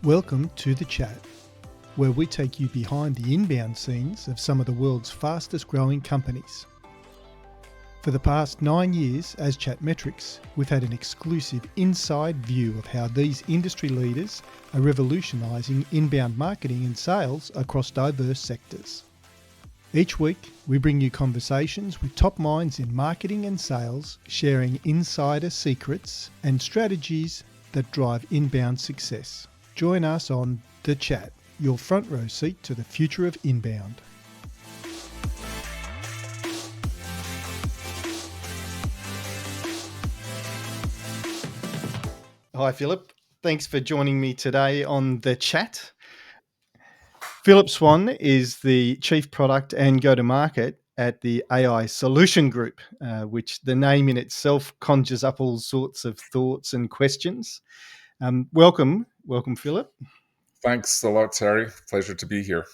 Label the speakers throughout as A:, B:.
A: Welcome to The Chat, where we take you behind the inbound scenes of some of the world's fastest growing companies. For the past 9 years as Chatmetrics, we've had an exclusive inside view of how these industry leaders are revolutionising inbound marketing and sales across diverse sectors. Each week, we bring you conversations with top minds in marketing and sales, sharing insider secrets and strategies that drive inbound success. Join us on The Chat, your front row seat to the future of inbound. Hi, Phillip. Thanks for joining me today on The Chat. Phillip Swan is the Chief Product and Go-to-Market at the AI Solution Group, which the name in itself conjures up all sorts of thoughts and questions. Welcome, Phillip.
B: Thanks a lot, Terry. Pleasure to be here.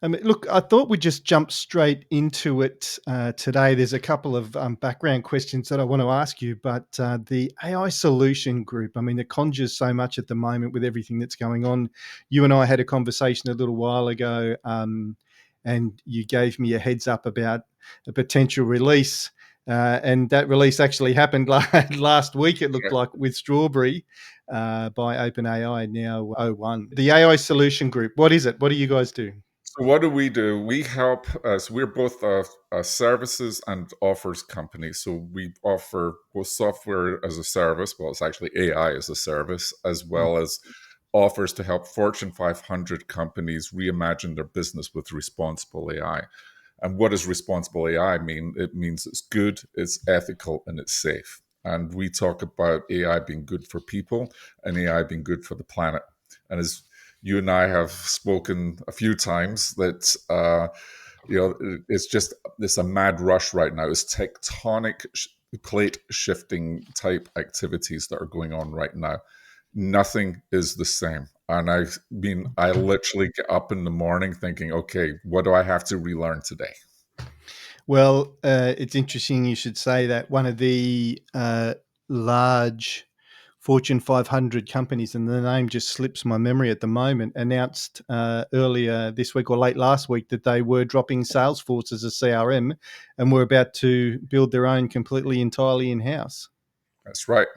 A: Look, I thought we'd just jump straight into it today. There's a couple of background questions that I want to ask you, but the AI Solution Group, it conjures so much at the moment with everything that's going on. You and I had a conversation a little while ago, and you gave me a heads up about a potential release. And that release actually happened last week, it looked like, with Strawberry by OpenAI, now O1. The AI Solution Group, what is it? What do you guys do?
B: So what do? We help, so we're both a services and offers company. So we offer both software as a service, well, it's actually AI as a service, as well as offers to help Fortune 500 companies reimagine their business with responsible AI. And what does responsible AI mean? It means it's good, it's ethical, and it's safe. And we talk about AI being good for people and AI being good for the planet. And as you and I have spoken a few times, that it's a mad rush right now. It's tectonic plate shifting type activities that are going on right now. Nothing is the same. And I literally get up in the morning thinking, okay, what do I have to relearn today?
A: Well, it's interesting you should say that. One of the large Fortune 500 companies, and the name just slips my memory at the moment, announced earlier this week or late last week that they were dropping Salesforce as a CRM and were about to build their own completely entirely in-house.
B: That's right.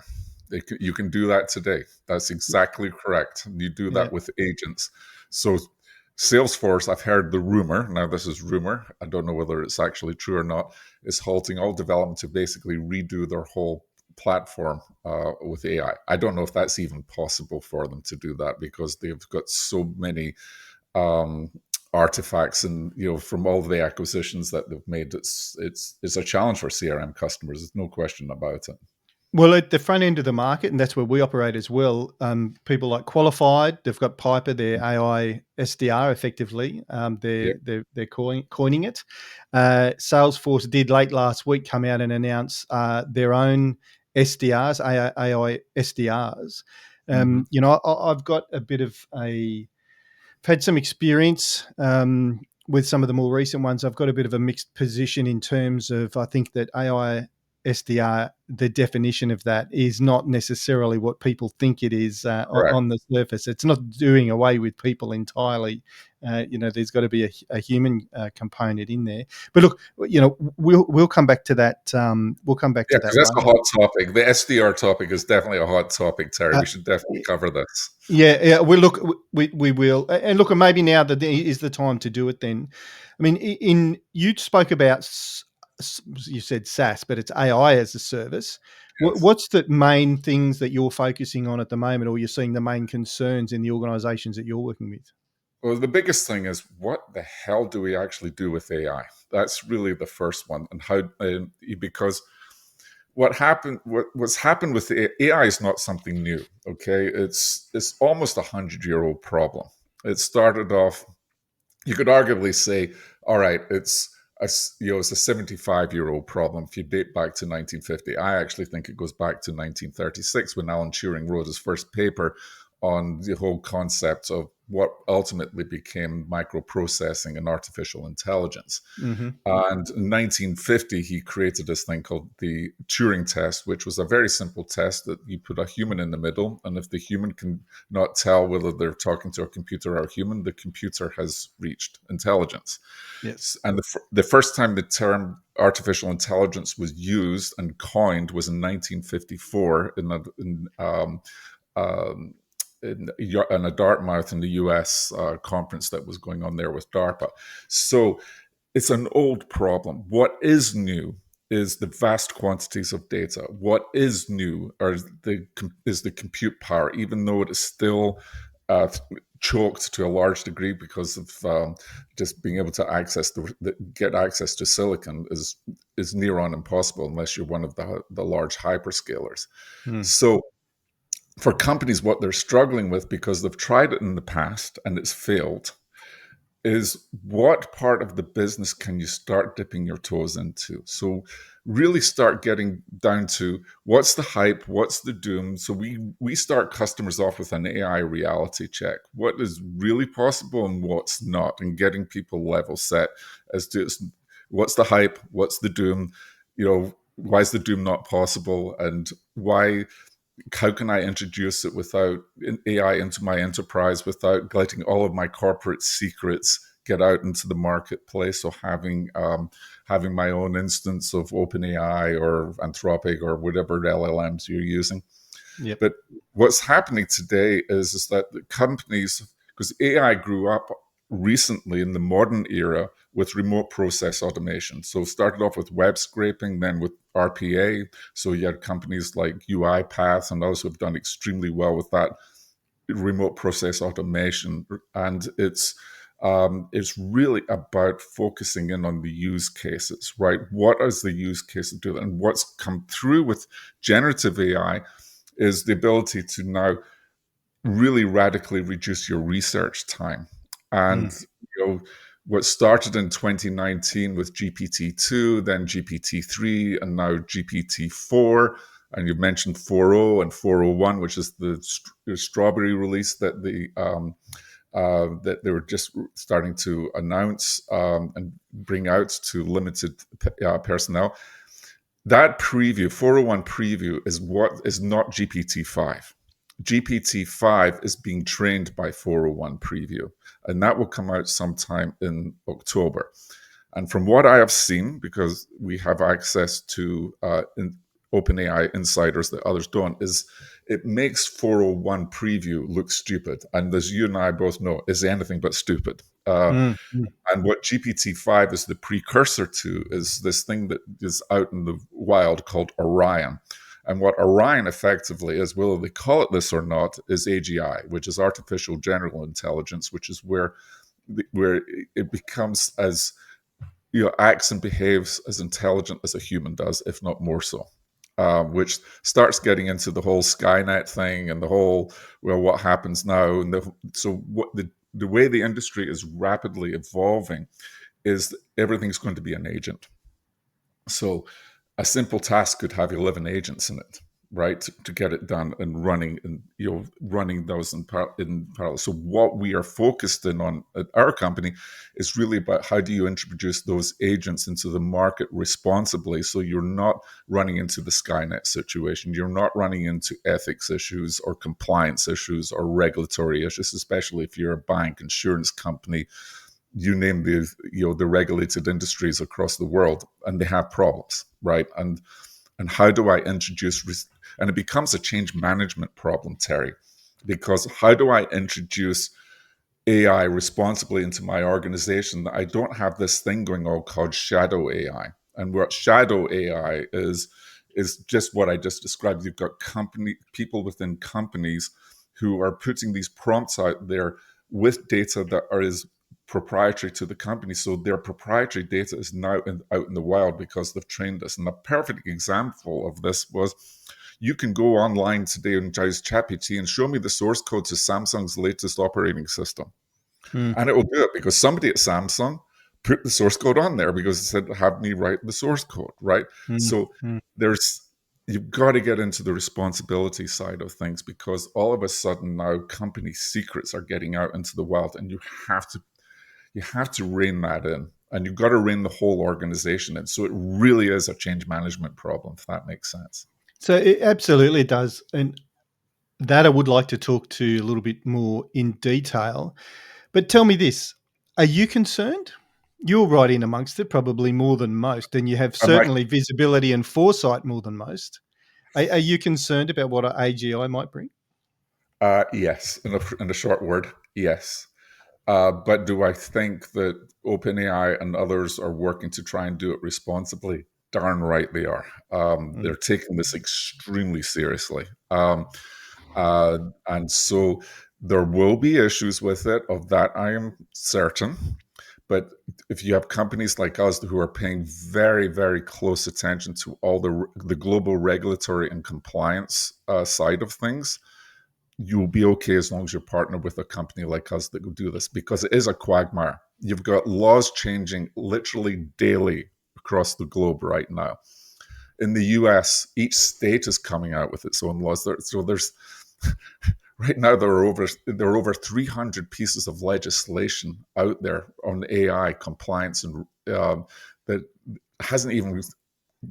B: You can do that today. That's exactly correct. You do that with agents. So Salesforce, I've heard the rumor, now this is rumor, I don't know whether it's actually true or not, is halting all development to basically redo their whole platform with AI. I don't know if that's even possible for them to do that, because they've got so many artifacts, and from all of the acquisitions that they've made, it's a challenge for CRM customers. There's no question about it.
A: Well, at the front end of the market, and that's where we operate as well, people like Qualified, they've got Piper, their AI SDR, effectively. They're coining it. Salesforce did late last week come out and announce their own SDRs, AI SDRs. I've got a bit of I've had some experience with some of the more recent ones. I've got a bit of a mixed position in terms of, I think that AI SDR, the definition of that is not necessarily what people think it is on the surface. It's not doing away with people entirely. There's got to be a human component in there. But look, we'll come back to that. We'll come back to that.
B: That's a hot topic. The SDR topic is definitely a hot topic, Terry. We should definitely cover this.
A: Yeah. We will, and look, maybe now that is the time to do it. Then, you spoke about. You said SaaS, but it's AI as a service. Yes. What's the main things that you're focusing on at the moment, or you're seeing the main concerns in the organizations that you're working with?
B: Well, the biggest thing is, what the hell do we actually do with AI? That's really the first one. And how, because what's happened with AI is not something new. Okay. It's almost 100-year-old problem. It started off, you could arguably say, all right, it's a 75-year-old problem if you date back to 1950. I actually think it goes back to 1936 when Alan Turing wrote his first paper on the whole concept of what ultimately became microprocessing and artificial intelligence.
A: Mm-hmm.
B: And in 1950, he created this thing called the Turing test, which was a very simple test that you put a human in the middle. And if the human can not tell whether they're talking to a computer or a human, the computer has reached intelligence.
A: Yes.
B: And the first time the term artificial intelligence was used and coined was in 1954 um, in a Dartmouth in the US conference that was going on there with DARPA. So it's an old problem. What is new is the vast quantities of data. What is new is the compute power, even though it is still uh, choked to a large degree because of just being able to get access to silicon is near on impossible unless you're one of the large hyperscalers.
A: Mm.
B: So for companies, what they're struggling with, because they've tried it in the past and it's failed, is what part of the business can you start dipping your toes into? So really start getting down to what's the hype, what's the doom. So we start customers off with an AI reality check. What is really possible and what's not, and getting people level set as to what's the hype, what's the doom, why is the doom not possible, and how can I introduce it without AI into my enterprise without letting all of my corporate secrets get out into the marketplace? So having my own instance of OpenAI or Anthropic or whatever LLMs you're using.
A: Yep.
B: But what's happening today is that the companies, because AI grew up recently in the modern era with remote process automation. So it started off with web scraping, then with RPA. So you had companies like UiPath and others who have done extremely well with that remote process automation. And it's really about focusing in on the use cases, right? What is the use case to do? And what's come through with generative AI is the ability to now really radically reduce your research time. And
A: Mm.
B: what started in 2019 with GPT-2, then GPT-3, and now GPT-4, and you mentioned 4.0 and 4.01, which is the strawberry release that that they were just starting to announce and bring out to limited personnel. That preview, 401 preview, is what is not GPT-5. GPT-5 is being trained by 401 preview, and that will come out sometime in October. And from what I have seen, because we have access to OpenAI insiders that others don't, is it makes 401 preview look stupid. And as you and I both know, is anything but stupid.
A: Mm. Mm.
B: And what GPT-5 is the precursor to is this thing that is out in the wild called Orion. And what Orion effectively is, whether they call it this or not, is AGI, which is artificial general intelligence, which is where it becomes as acts and behaves as intelligent as a human does, if not more so. Which starts getting into the whole Skynet thing and the whole, well, what happens now? And the way the industry is rapidly evolving is everything's going to be an agent. So a simple task could have 11 agents in it, right, to get it done and running those in parallel. So what we are focused in on at our company is really about how do you introduce those agents into the market responsibly, so you're not running into the Skynet situation, you're not running into ethics issues or compliance issues or regulatory issues, especially if you're a bank, insurance company, you name the regulated industries across the world, and they have problems, right? And how do I introduce and it becomes a change management problem, Terry, because how do I introduce AI responsibly into my organization that I don't have this thing going on called shadow AI? And what shadow AI is just what I just described. You've got people within companies who are putting these prompts out there with data that is proprietary to the company. So their proprietary data is now out in the wild because they've trained us. And a perfect example of this was, you can go online today and use ChatGPT and show me the source code to Samsung's latest operating system.
A: Mm.
B: And it will do it because somebody at Samsung put the source code on there because it said, have me write the source code, right?
A: Mm.
B: So
A: Mm.
B: there's you've got to get into the responsibility side of things, because all of a sudden now company secrets are getting out into the wild, and you have to rein that in, and you've got to rein the whole organization in. So it really is a change management problem, if that makes sense.
A: So it absolutely does. And that I would like to talk to a little bit more in detail. But tell me this, are you concerned? You're right in amongst it, probably more than most, and you have
B: I might,
A: certainly visibility and foresight more than most. Are you concerned about what an AGI might bring?
B: yes, in a short word, yes. But do I think that OpenAI and others are working to try and do it responsibly? Darn right they are.
A: Mm.
B: They're taking this extremely seriously. And so there will be issues with it, of that I am certain. But if you have companies like us who are paying very, very close attention to all the global regulatory and compliance side of things, you'll be okay as long as you're partnered with a company like us that will do this, because it is a quagmire. You've got laws changing literally daily across the globe right now. In the US, each state is coming out with its own laws. So there's right now there are over 300 pieces of legislation out there on AI compliance, and that hasn't even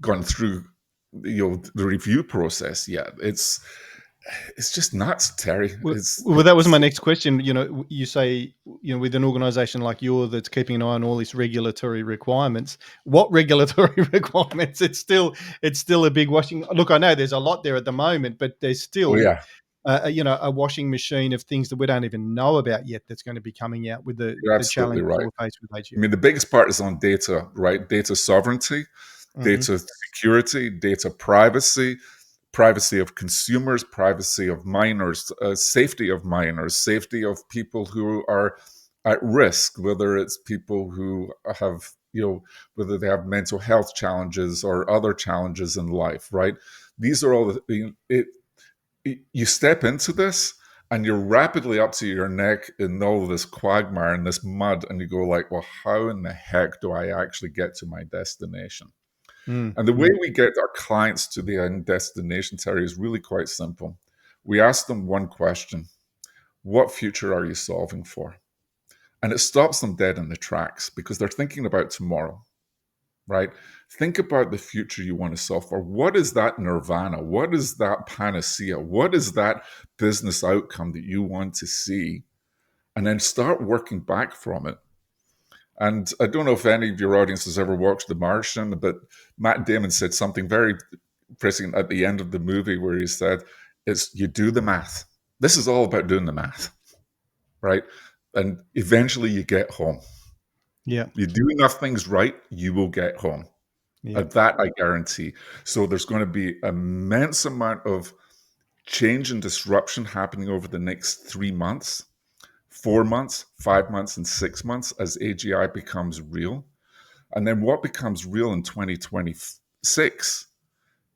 B: gone through the review process yet. It's just nuts, Terry.
A: Well,
B: It's
A: well, that was my
B: it's
A: next question. You say, with an organisation like yours that's keeping an eye on all these regulatory requirements. What regulatory requirements? It's still a big washing. Look, I know there's a lot there at the moment, but there's
B: oh
A: still,
B: yeah,
A: a washing machine of things that we don't even know about yet that's going to be coming out with the
B: you're
A: the
B: absolutely
A: challenges
B: right.
A: we're faced with
B: I
A: AGI.
B: mean, the biggest part is on data, right? Data sovereignty,
A: Hmm.
B: data security, data privacy, privacy of consumers, privacy of minors, safety of people who are at risk, whether it's people who have, whether they have mental health challenges or other challenges in life, right? These are all you step into this, and you're rapidly up to your neck in all this quagmire and this mud, and you go like, well, how in the heck do I actually get to my destination?
A: Mm,
B: And the way
A: mm,
B: we get our clients to the end destination, Terry, is really quite simple. We ask them one question: what future are you solving for? And it stops them dead in the tracks, because they're thinking about tomorrow, right? Think about the future you want to solve for. What is that nirvana? What is that panacea? What is that business outcome that you want to see? And then start working back from it. And I don't know if any of your audience has ever watched The Martian, but Matt Damon said something very prescient at the end of the movie, where he said, "It's you do the math. This is all about doing the math, right? And eventually you get home.
A: yeah,
B: You do enough things right, you will get home.
A: yeah.
B: That I guarantee." So there's going to be immense amount of change and disruption happening over the next 3 months, 4 months, 5 months, and 6 months as AGI becomes real. And then what becomes real in 2026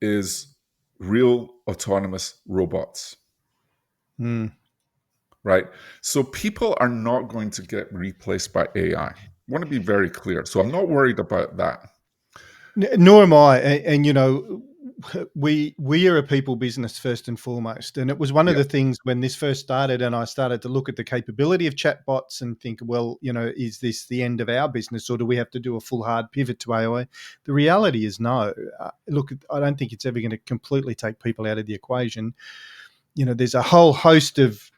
B: is real autonomous robots,
A: Mm.
B: right? So people are not going to get replaced by AI. I want to be very clear. So I'm not worried about that.
A: Nor am I. And we are a people business first and foremost. And it was one of
B: Yeah,
A: the things when this first started, and I started to look at the capability of chatbots and think, well, is this the end of our business, or do we have to do a full hard pivot to AI? The reality is no. Look, I don't think it's ever going to completely take people out of the equation. There's a whole host of,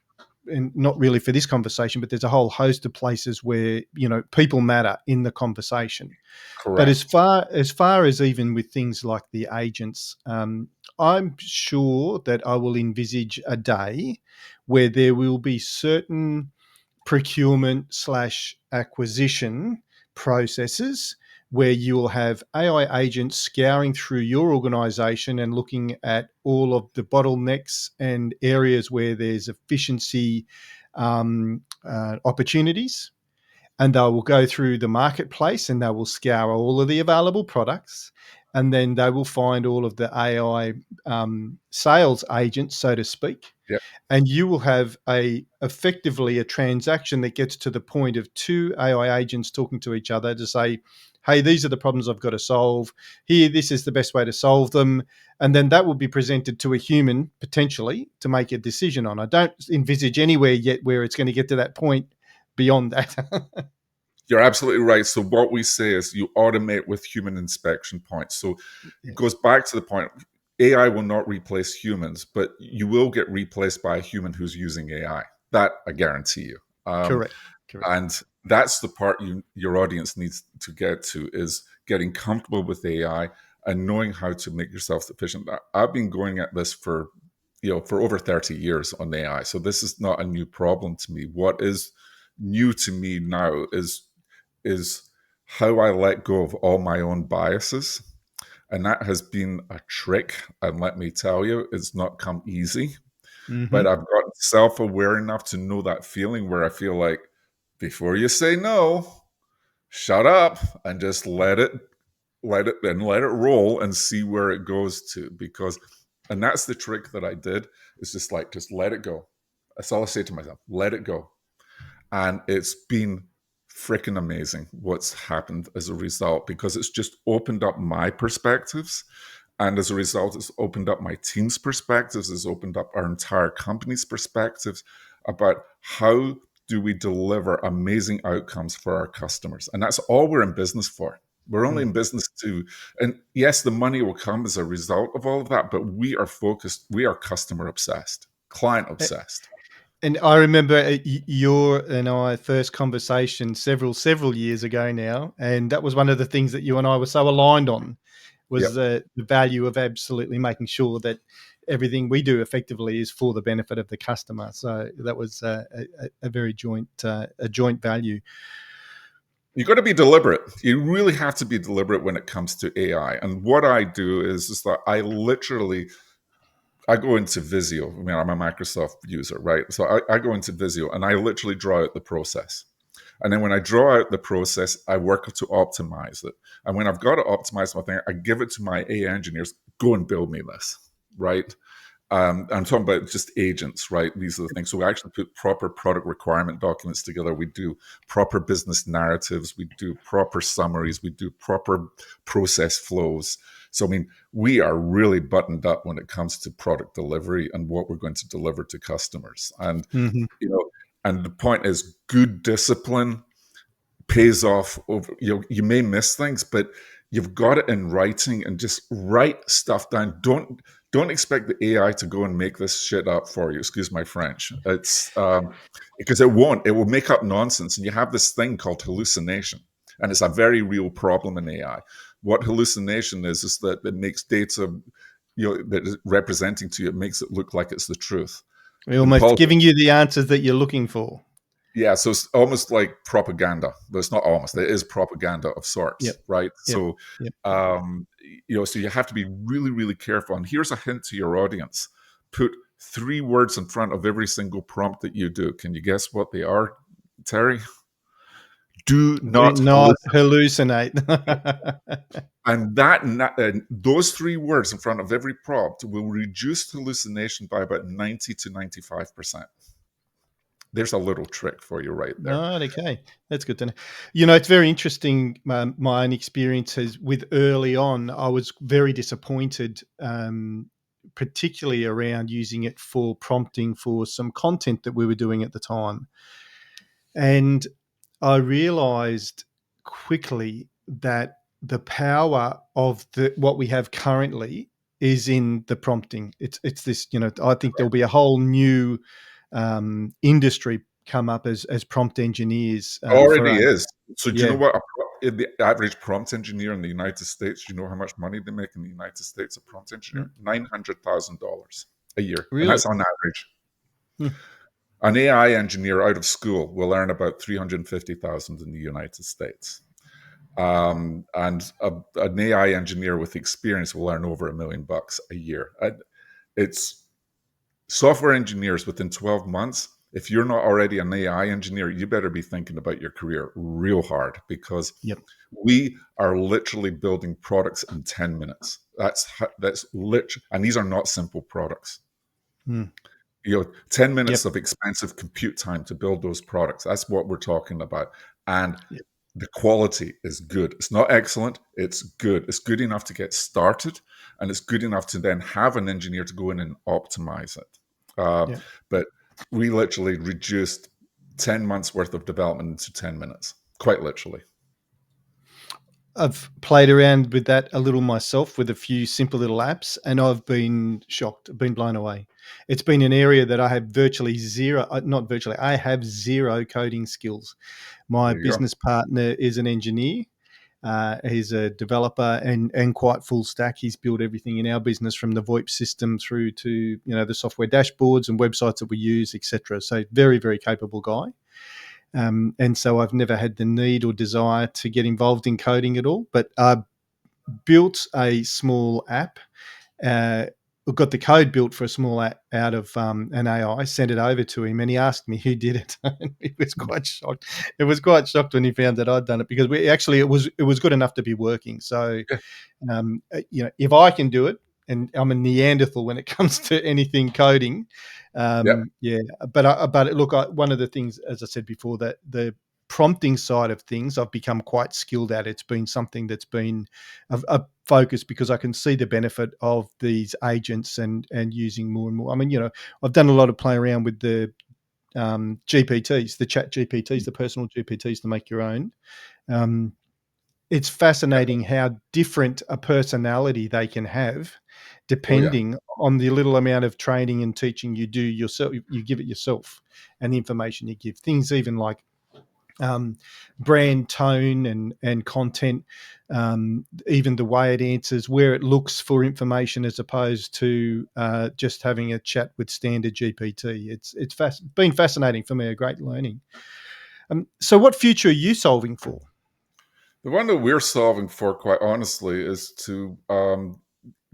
A: and not really for this conversation, but there's a whole host of places where people matter in the conversation. But as
B: correct.
A: far as even with things like the agents, I'm sure that I will envisage a day where there will be certain procurement slash acquisition processes where you will have AI agents scouring through your organization and looking at all of the bottlenecks and areas where there's efficiency opportunities, and they will go through the marketplace and they will scour all of the available products, and then they will find all of the AI sales agents, so to speak,
B: Yeah,
A: and you will have effectively a transaction that gets to the point of two AI agents talking to each other to say, hey, these are the problems I've got to solve. Here, this is the best way to solve them. And then that will be presented to a human potentially to make a decision on. I don't envisage anywhere yet where it's going to get to that point beyond that.
B: You're absolutely right. So what we say is you automate with human inspection points. So it
A: Yeah.
B: goes back to the point, AI will not replace humans, but you will get replaced by a human who's using AI. That I guarantee you.
A: Correct. Correct.
B: And that's the part your audience needs to get to, is getting comfortable with AI and knowing how to make yourself efficient. I've been going at this for over 30 years on AI. So this is not a new problem to me. What is new to me now is how I let go of all my own biases. And that has been a trick. And let me tell you, it's not come easy.
A: Mm-hmm.
B: But I've gotten self-aware enough to know that feeling where I feel like, before you say no, shut up and just let it roll and see where it goes to. And that's the trick that I did, is just let it go. That's all I say to myself, let it go. And it's been freaking amazing what's happened as a result, because it's just opened up my perspectives. And as a result, it's opened up my team's perspectives, it's opened up our entire company's perspectives about how do we deliver amazing outcomes for our customers. And that's all we're in business for. We're only in business to, and yes, the money will come as a result of all of that, but we are focused, we are customer obsessed, client obsessed.
A: And I remember your and I first conversation several years ago now, and that was one of the things that you and I were so aligned on, was
B: Yep.
A: the value of absolutely making sure that everything we do effectively is for the benefit of the customer. So that was a very joint value.
B: You got to be deliberate. You really have to be deliberate when it comes to AI. And what I do is that I go into Visio. I mean, I'm a Microsoft user, right? So I go into Visio and I literally draw out the process. And then when I draw out the process, I work to optimize it. And when I've got to optimize my thing, I give it to my AI engineers, go and build me this, right? I'm talking about just agents, right? These are the things. So we actually put proper product requirement documents together. We do proper business narratives. We do proper summaries. We do proper process flows. So, I mean, we are really buttoned up when it comes to product delivery and what we're going to deliver to customers. And,
A: Mm-hmm.
B: and the point is, good discipline pays off over, you may miss things, but you've got it in writing, and just write stuff down. Don't expect the AI to go and make this shit up for you, excuse my French. It's because it won't. It will make up nonsense, and you have this thing called hallucination, and it's a very real problem in AI. What hallucination is that it makes data that is representing to you, it makes it look like it's the truth.
A: We're
B: In
A: almost
B: politics,
A: giving you the answers that you're looking for.
B: yeah, so it's almost like propaganda, but it's not almost. It is propaganda of
A: Yep.
B: sorts, right?
A: Yep.
B: So,
A: Yep.
B: so you have to be really, really careful. And here's a hint to your audience: put 3 words in front of every single prompt that you do. Can you guess what they are, Terry? Do
A: Do
B: not
A: not
B: hallucinate.
A: hallucinate.
B: And those 3 words in front of every prompt will reduce hallucination by about 90 to 95%. There's a little trick for you right there.
A: Right, okay. That's good to know. You know, it's very interesting. My own experiences with early on, I was very disappointed, particularly around using it for prompting for some content that we were doing at the time. And I realized quickly that the power of what we have currently is in the prompting. It's this, I think there'll be a whole new industry come up as prompt engineers for
B: Already
A: us.
B: is. So do you know
A: Yeah,
B: what the average prompt engineer in the United States, do you know how much money they make in the United States, a prompt engineer?
A: mm,
B: $900,000 a year. And
A: really.
B: that's on average.
A: Hmm.
B: An AI engineer out of school will earn about 350,000 in the United States. And an AI engineer with experience will earn over $1 million a year. It's software engineers within 12 months. If you're not already an AI engineer, you better be thinking about your career real hard, because
A: Yep.
B: we are literally building products in 10 minutes. That's literally, and these are not simple products.
A: Mm.
B: 10
A: Yep.
B: minutes of expensive compute time to build those products. That's what we're talking about. And
A: Yep.
B: the quality is good. It's not excellent, it's good. It's good enough to get started, and it's good enough to then have an engineer to go in and optimize it.
A: Yeah.
B: But we literally reduced 10 months worth of development into 10 minutes, quite literally.
A: I've played around with that a little myself with a few simple little apps, and I've been shocked, been blown away. It's been an area that I have virtually zero, not virtually, I have zero coding skills. My
B: There you go.
A: business partner is an engineer. He's a developer and quite full stack. He's built everything in our business from the VoIP system through to the software dashboards and websites that we use, etc. So very very capable guy. And so I've never had the need or desire to get involved in coding at all. But I built a small app. Uh, got the code built for a small app out of an AI, sent it over to him, and he asked me who did it. And he was quite shocked. It was quite shocked when he found that I'd done it, because it was good enough to be working. So
B: Yeah.
A: if I can do it, and I'm a Neanderthal when it comes to anything coding,
B: Yep.
A: yeah. But look, one of the things, as I said before, that the prompting side of things, I've become quite skilled at. It's been something that's been a focus, because I can see the benefit of these agents and using more and more. I mean, I've done a lot of play around with the GPTs, the chat GPTs, the personal GPTs to make your own. Um, it's fascinating how different a personality they can have
B: Oh yeah.
A: depending on the little amount of training and teaching you do yourself, you give it yourself, and the information you give. Things even like brand tone and content, even the way it answers, where it looks for information as opposed to just having a chat with standard GPT. It's been fascinating for me, a great learning. So what future are you solving for?
B: The one that we're solving for, quite honestly, is to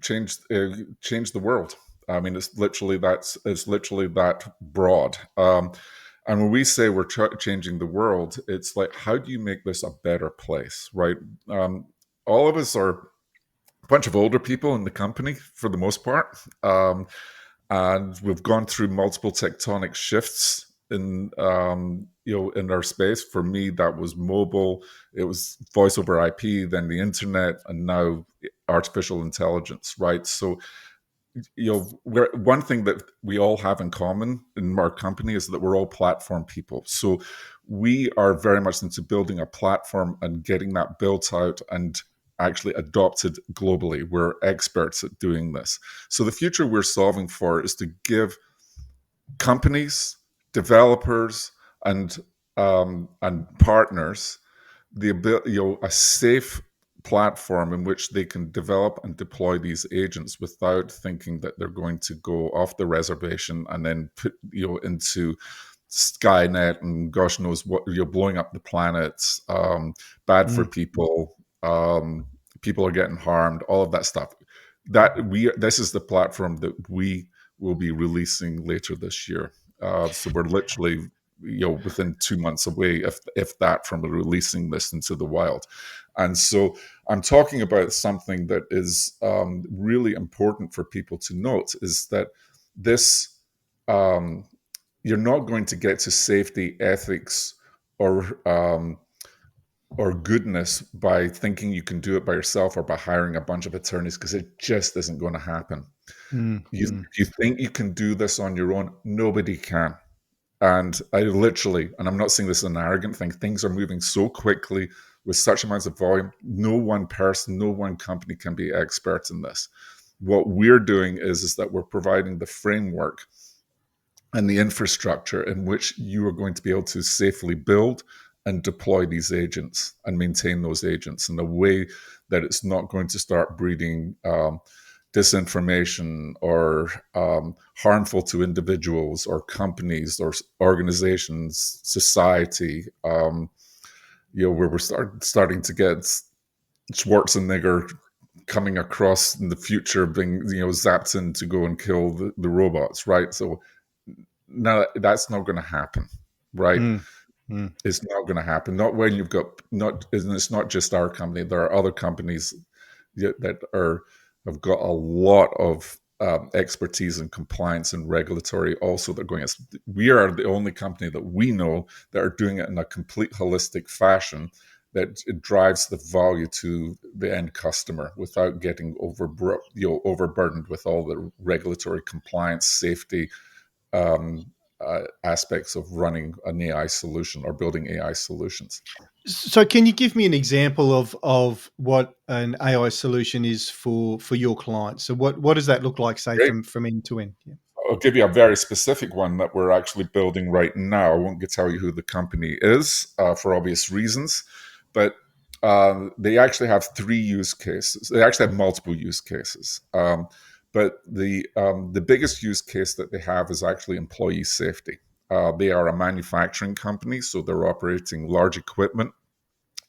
B: change the world. I mean, it's literally that broad. And when we say we're changing the world, it's like, how do you make this a better place, right? Um, all of us are a bunch of older people in the company for the most part, and we've gone through multiple tectonic shifts in our space. For me, that was mobile, it was voice over IP, then the internet, and now artificial intelligence, right? So one thing that we all have in common in our company is that we're all platform people. So we are very much into building a platform and getting that built out and actually adopted globally. We're experts at doing this. So the future we're solving for is to give companies, developers, and partners the ability, a safe platform in which they can develop and deploy these agents without thinking that they're going to go off the reservation and then put into Skynet and gosh knows what, you're blowing up the planet, bad for
A: Mm,
B: people, people are getting harmed, all of that stuff. This is the platform that we will be releasing later this year. So we're literally within 2 months away, if that, from releasing this into the wild. And so I'm talking about something that is really important for people to note, is that this um, you're not going to get to safety, ethics, or goodness by thinking you can do it by yourself or by hiring a bunch of attorneys, because it just isn't going to happen.
A: mm,
B: You
A: mm,
B: you think you can do this on your own? Nobody can. And I literally, and I'm not saying this is an arrogant thing, things are moving so quickly with such amounts of volume. No one person, no one company can be expert in this. What we're doing is that we're providing the framework and the infrastructure in which you are going to be able to safely build and deploy these agents and maintain those agents in a way that it's not going to start breeding disinformation or harmful to individuals or companies or organizations, society. Where we're starting to get Schwarzenegger coming across in the future, being zapped in to go and kill the robots, right? So no, that's not going to happen, right?
A: mm, mm,
B: It's not going to happen. Not when you've got not, and it's not just our company. There are other companies that have got a lot of expertise in compliance and regulatory. Also, they're going. We are the only company that we know that are doing it in a complete holistic fashion, that it drives the value to the end customer without getting overburdened with all the regulatory compliance, safety um, aspects of running an AI solution or building AI solutions.
A: So, can you give me an example of what an AI solution is for your clients? So, what does that look like, say,
B: Great.
A: from end to end? Yeah.
B: I'll give you a very specific one that we're actually building right now. I won't tell you who the company is for obvious reasons, but they actually have three use cases. They actually have multiple use cases. But the biggest use case that they have is actually employee safety. They are a manufacturing company, so they're operating large equipment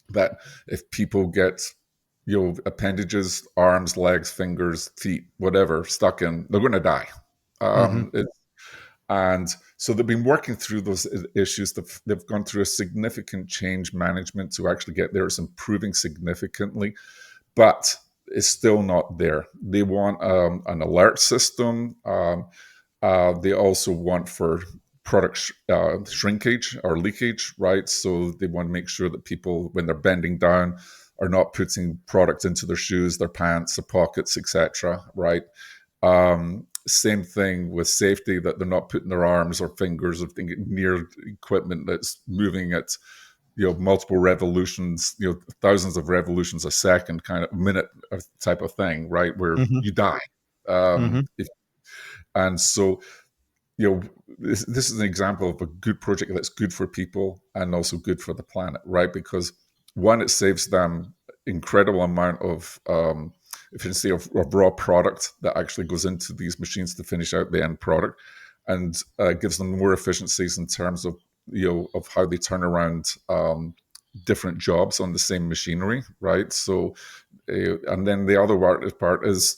B: that if people get appendages, arms, legs, fingers, feet, whatever stuck in, they're going to die.
A: Hmm.
B: It, and so they've been working through those issues. They've gone through a significant change management to actually get there. It's improving significantly, but it's still not there. They want an alert system. They also want for product shrinkage or leakage, right? So they want to make sure that people, when they're bending down, are not putting product into their shoes, their pants, their pockets, etc. Right? Same thing with safety, that they're not putting their arms or fingers or near equipment that's moving at multiple revolutions, thousands of revolutions a second, kind of minute type of thing, right? Where
A: Hmm.
B: you die.
A: Hmm.
B: And so this is an example of a good project that's good for people and also good for the planet, right? Because one, it saves them incredible amount of efficiency of raw product that actually goes into these machines to finish out the end product, and gives them more efficiencies in terms of of how they turn around different jobs on the same machinery, right? So and then the other part is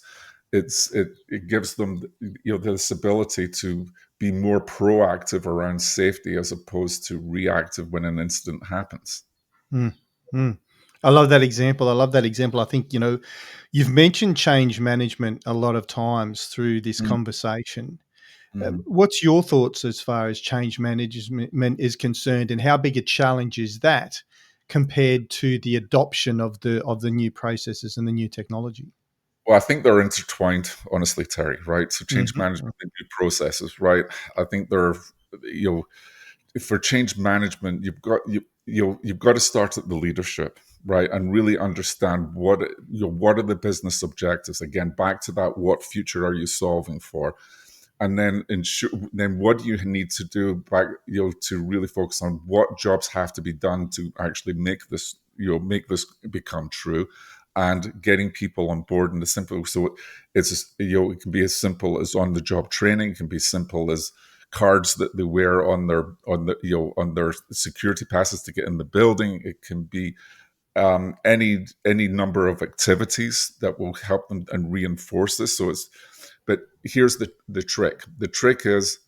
B: it gives them this ability to be more proactive around safety as opposed to reactive when an incident happens.
A: Mm. Mm. I love that example. I love that example. I think, you've mentioned change management a lot of times through this conversation.
B: Mm-hmm.
A: What's your thoughts as far as change management is concerned, and how big a challenge is that compared to the adoption of the new processes and the new technology?
B: Well, I think they're intertwined, honestly, Terry. Right? So change
A: Hmm.
B: management and new processes, right? I think they're you know for change management, you've got to start at the leadership, right, and really understand what are the business objectives. Again, back to that, what future are you solving for, and then then what do you need to do back, to really focus on what jobs have to be done to actually make this become true, and getting people on board in the simple. So it can be as simple as on the job training. It can be simple as cards that they wear on their security passes to get in the building. It can be any number of activities that will help them and reinforce this. But here's the trick. The trick is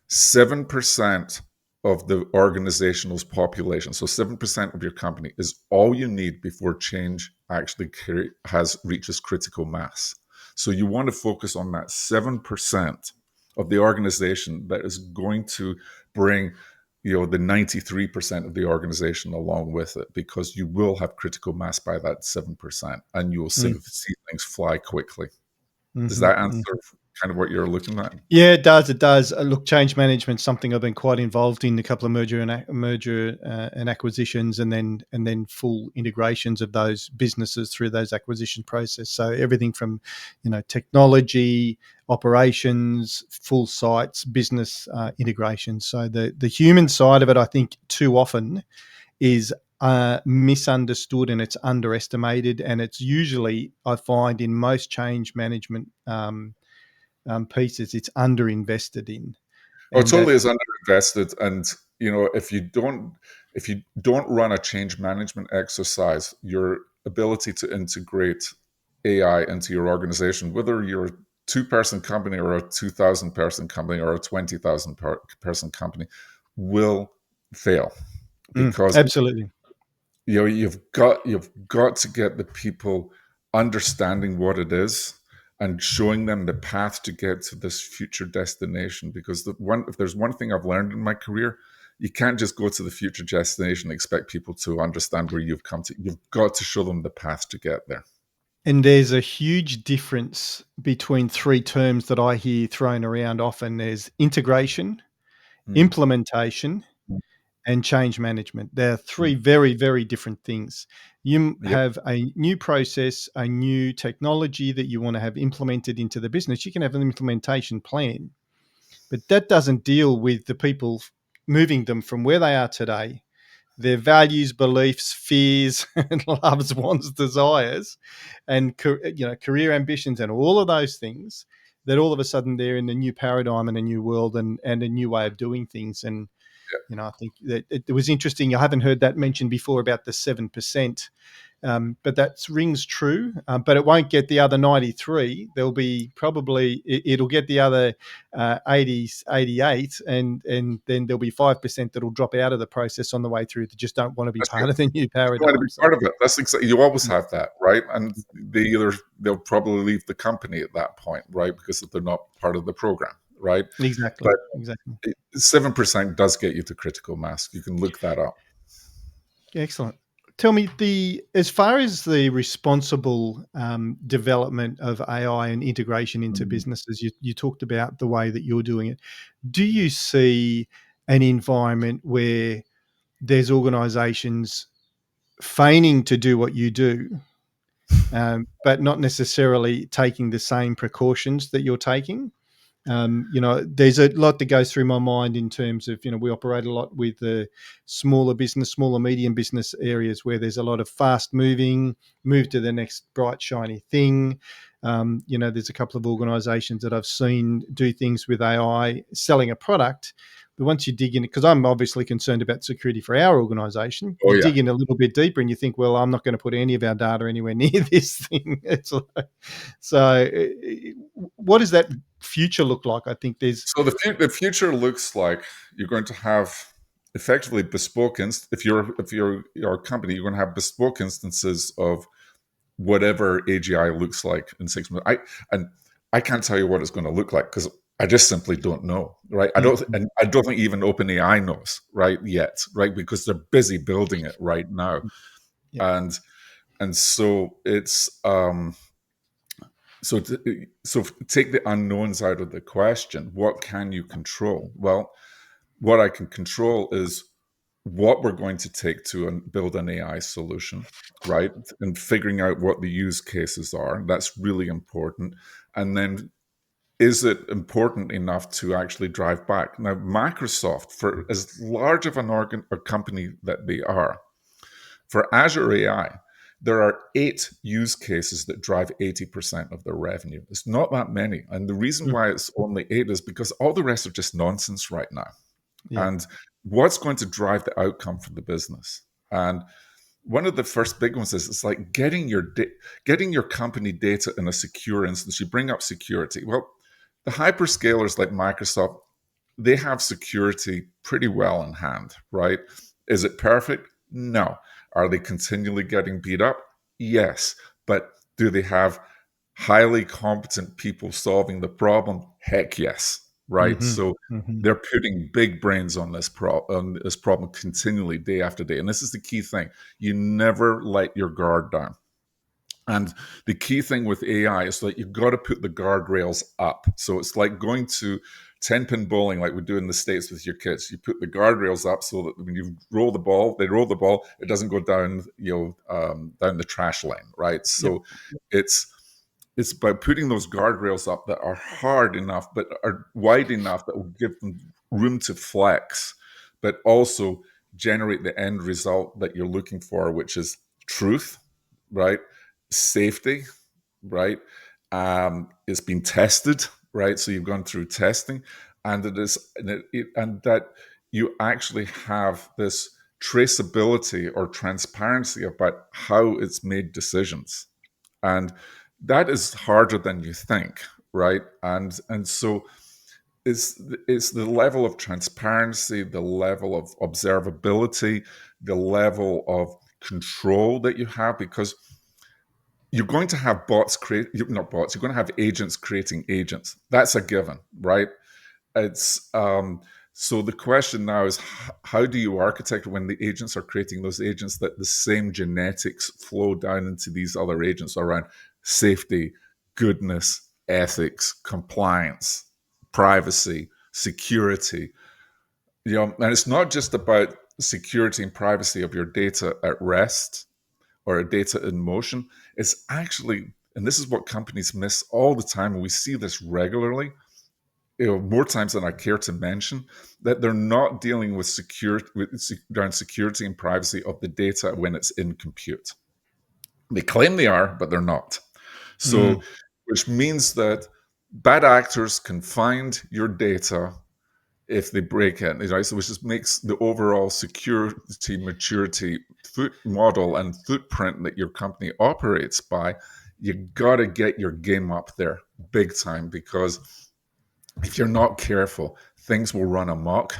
B: 7% of the organizational's population. So 7% of your company is all you need before change actually reaches critical mass. So you want to focus on that 7% of the organization that is going to bring the 93% of the organization along with it, because you will have critical mass by that 7%, and you will see things fly quickly. Does that
A: Mm-hmm.
B: answer kind of what you're looking at?
A: Yeah, it does. It does. Look, change management's something I've been quite involved in. A couple of merger and acquisitions, and then full integrations of those businesses through those acquisition process. So everything from, technology, operations, full sites, business integration. So the human side of it, I think, too often is misunderstood, and it's underestimated, and it's usually, I find, in most change management. Pieces, it's underinvested in,
B: Oh, it
A: and that.
B: totally is underinvested. And if you don't run a change management exercise, your ability to integrate AI into your organization, whether you're a two-person company or a 2,000-person company or a 20,000-person company, will fail, because
A: Absolutely.
B: you've got to get the people understanding what it is and showing them the path to get to this future destination. Because if there's one thing I've learned in my career, you can't just go to the future destination and expect people to understand where you've come to. You've got to show them the path to get there.
A: And there's a huge difference between three terms that I hear thrown around often. There's integration,
B: Mm.
A: implementation, and change management. They're three very, very different things. You
B: Yep.
A: have a new process, a new technology that you want to have implemented into the business. You can have an implementation plan, but that doesn't deal with the people moving them from where they are today, their values, beliefs, fears, and loves, wants, desires, and career ambitions, and all of those things. That all of a sudden they're in a new paradigm and a new world and a new way of doing things. And I think that it was interesting. I haven't heard that mentioned before about the 7%. But that rings true, but it won't get the other 93. There'll be probably it'll get the other 80, 88, and then there'll be 5% that'll drop out of the process on the way through that just don't want to be
B: That's
A: part of the new
B: going to be
A: paradigm. So
B: part of it. That's exactly, you always have that, right? And they'll probably leave the company at that point, right? Because they're not part of the program, right?
A: exactly,
B: But
A: exactly.
B: 7% does get you to critical mass. You can look that up.
A: Excellent. Tell me, as far as the responsible development of AI and integration into
B: Mhm.
A: businesses, you talked about the way that you're doing it. Do you see an environment where there's organisations feigning to do what you do, but not necessarily taking the same precautions that you're taking? There's a lot that goes through my mind in terms of, we operate a lot with the smaller, medium business areas where there's a lot of fast moving, move to the next bright, shiny thing. There's a couple of organizations that I've seen do things with AI, selling a product. But once you dig in, because I'm obviously concerned about security for our organization,
B: Oh
A: you
B: yeah.
A: dig in a little bit deeper and you think, well, I'm not going to put any of our data anywhere near this thing. What does that future look like? I think there's
B: So the future looks like you're going to have effectively bespoke if you're a company, you're going to have bespoke instances of whatever AGI looks like in 6 months. I can't tell you what it's going to look like because I just simply don't know, right? And I don't think even OpenAI knows, right, yet, right, because they're busy building it right now,
A: yeah.
B: and so it's so take the unknowns out of the question. What can you control? Well, what I can control is what we're going to take to build an AI solution, right? And figuring out what the use cases are. That's really important. And then is it important enough to actually drive back? Now, Microsoft, for as large of a company that they are, for Azure AI, there are 8 use cases that drive 80% of their revenue. It's not that many. And the reason
A: Mm,
B: why it's only 8 is because all the rest are just nonsense right now.
A: yeah.
B: And what's going to drive the outcome for the business? And one of the first big ones is it's like getting your company data in a secure instance. You bring up security. Well, the hyperscalers like Microsoft, they have security pretty well in hand, right? Is it perfect? No. Are they continually getting beat up? Yes. But do they have highly competent people solving the problem? Heck yes, right?
A: Mm-hmm.
B: So
A: Mm-hmm.
B: they're putting big brains on this problem continually, day after day. And this is the key thing: you never let your guard down. And the key thing with AI is that you've got to put the guardrails up. So it's like going to 10-pin bowling, like we do in the States with your kids. You put the guardrails up so that when you roll the ball, they roll the ball, it doesn't go down, down the trash lane, right?
A: Yep.
B: So it's by putting those guardrails up that are hard enough, but are wide enough that will give them room to flex, but also generate the end result that you're looking for, which is truth, right? Safety, right? It's been tested, right? So you've gone through testing, and and that you actually have this traceability or transparency about how it's made decisions, and that is harder than you think, right? And so it's the level of transparency, the level of observability, the level of control that you have, because you're going to have not bots, you're going to have agents creating agents. That's a given, right? It's So the question now is, how do you architect when the agents are creating those agents that the same genetics flow down into these other agents around safety, goodness, ethics, compliance, privacy, security? And it's not just about security and privacy of your data at rest or data in motion. It's actually, and this is what companies miss all the time, and we see this regularly, more times than I care to mention, that they're not dealing with around security and privacy of the data when it's in compute. They claim they are, but they're not. So, which means that bad actors can find your data if they break it, right? So which just makes the overall security maturity model and footprint that your company operates by, you got to get your game up there big time, because if you're not careful, things will run amok,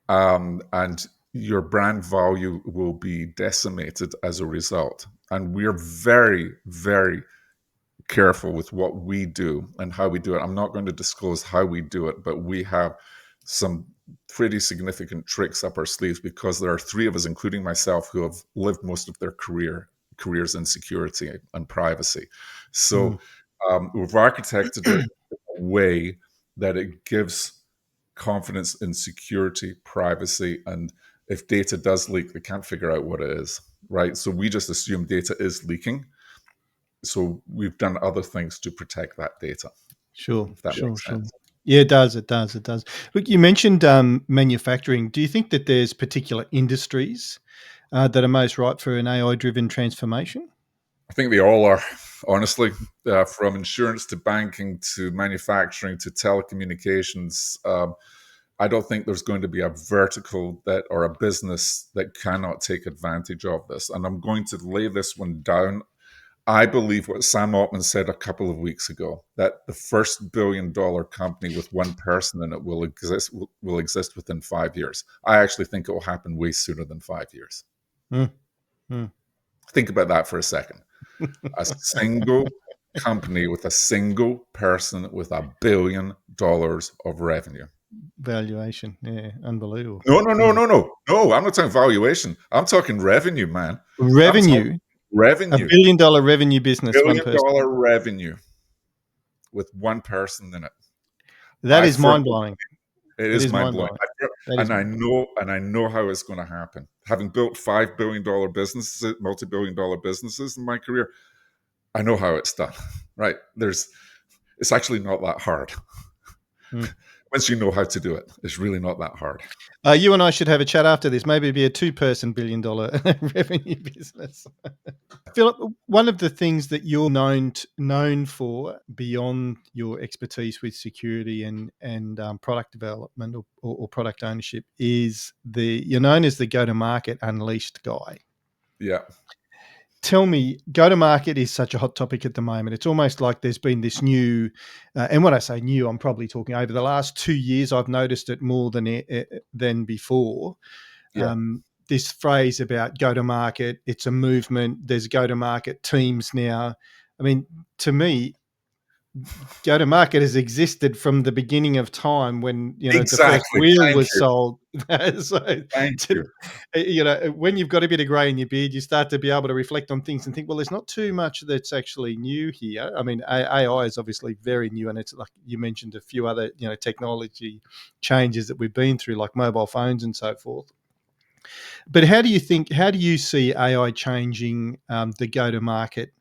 B: and your brand value will be decimated as a result. And we're very, very careful with what we do and how we do it. I'm not going to disclose how we do it, but we have some pretty significant tricks up our sleeves, because there are three of us, including myself, who have lived most of their careers in security and privacy. So we've architected it in a way that it gives confidence in security, privacy, and if data does leak, they can't figure out what it is, right? So we just assume data is leaking. So we've done other things to protect that data,
A: Sure,
B: if that
A: sure,
B: makes
A: sure.
B: sense.
A: Yeah, it does. It does. It does. Look, you mentioned manufacturing. Do you think that there's particular industries that are most ripe for an AI-driven transformation?
B: I think they all are, honestly, from insurance to banking to manufacturing to telecommunications. I don't think there's going to be a vertical that or a business that cannot take advantage of this. And I'm going to lay this one down. I believe what Sam Altman said a couple of weeks ago, that the first billion-dollar company with one person in it will exist within 5 years. I actually think it will happen way sooner than 5 years.
A: Mm, mm.
B: Think about that for a second. A single company with a single person with $1 billion of revenue.
A: Valuation. Yeah, unbelievable.
B: No, no, no,
A: Mm.
B: no, no. No, I'm not talking valuation. I'm talking revenue, man. I'm talking
A: Revenue, a
B: revenue.
A: billion-dollar revenue business, one
B: Billion
A: person.
B: dollar revenue with one person in it.
A: That
B: I
A: is
B: firmly,
A: mind-blowing.
B: it
A: It
B: is
A: is
B: mind blowing.
A: mind-blowing. That is
B: And
A: mind.
B: I know how it's going to happen. Having built $5 billion businesses, multi-billion dollar businesses in my career, I know how it's done. Right? It's actually not that hard.
A: Mm.
B: Once you know how to do it, it's really not that hard.
A: You and I should have a chat after this. Maybe it'd be a two-person billion-dollar revenue business. Philip, one of the things that you're known for beyond your expertise with security and product development or product ownership is you're known as the go-to-market unleashed guy.
B: Yeah.
A: Tell me, go-to-market is such a hot topic at the moment. It's almost like there's been this new, and when I say new, I'm probably talking over the last 2 years. I've noticed it more than before.
B: Yeah.
A: This phrase about go to market, it's a movement. There's go to market teams now. I mean, to me, go to market has existed from the beginning of time when the first
B: Exactly.
A: wheel
B: Thank
A: was
B: you.
A: sold. So,
B: Thank
A: to,
B: you.
A: when you've got a bit of grey in your beard, you start to be able to reflect on things and think, well, there's not too much that's actually new here. I mean, AI is obviously very new, and it's like you mentioned a few other technology changes that we've been through, like mobile phones and so forth. But how do you see AI changing the go-to-market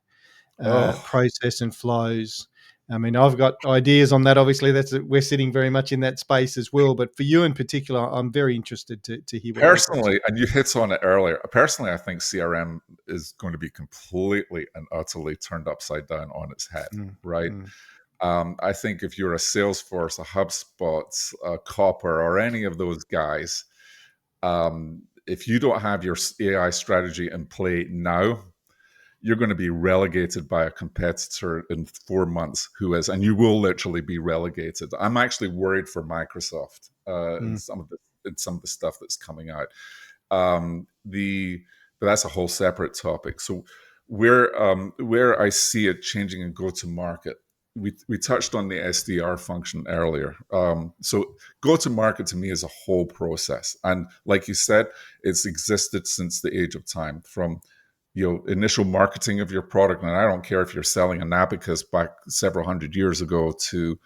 B: Oh,
A: process and flows? I mean, I've got ideas on that. Obviously, we're sitting very much in that space as well. But for you in particular, I'm very interested to hear what your thoughts
B: personally, and you hit on it earlier, personally, I think CRM is going to be completely and utterly turned upside down on its head,
A: are. Mm,
B: right?
A: mm,
B: I think if you're a Salesforce, a HubSpot, a Copper, or any of those guys, if you don't have your AI strategy in play now, you're going to be relegated by a competitor in 4 months who is, and you will literally be relegated. I'm actually worried for Microsoft
A: mm,
B: in some of the stuff that's coming out. But that's a whole separate topic. So where I see it changing and go to market we touched on the SDR function earlier. So go to market to me is a whole process, and like you said, it's existed since the age of time. From initial marketing of your product, and I don't care if you're selling an abacus back several hundred years ago, to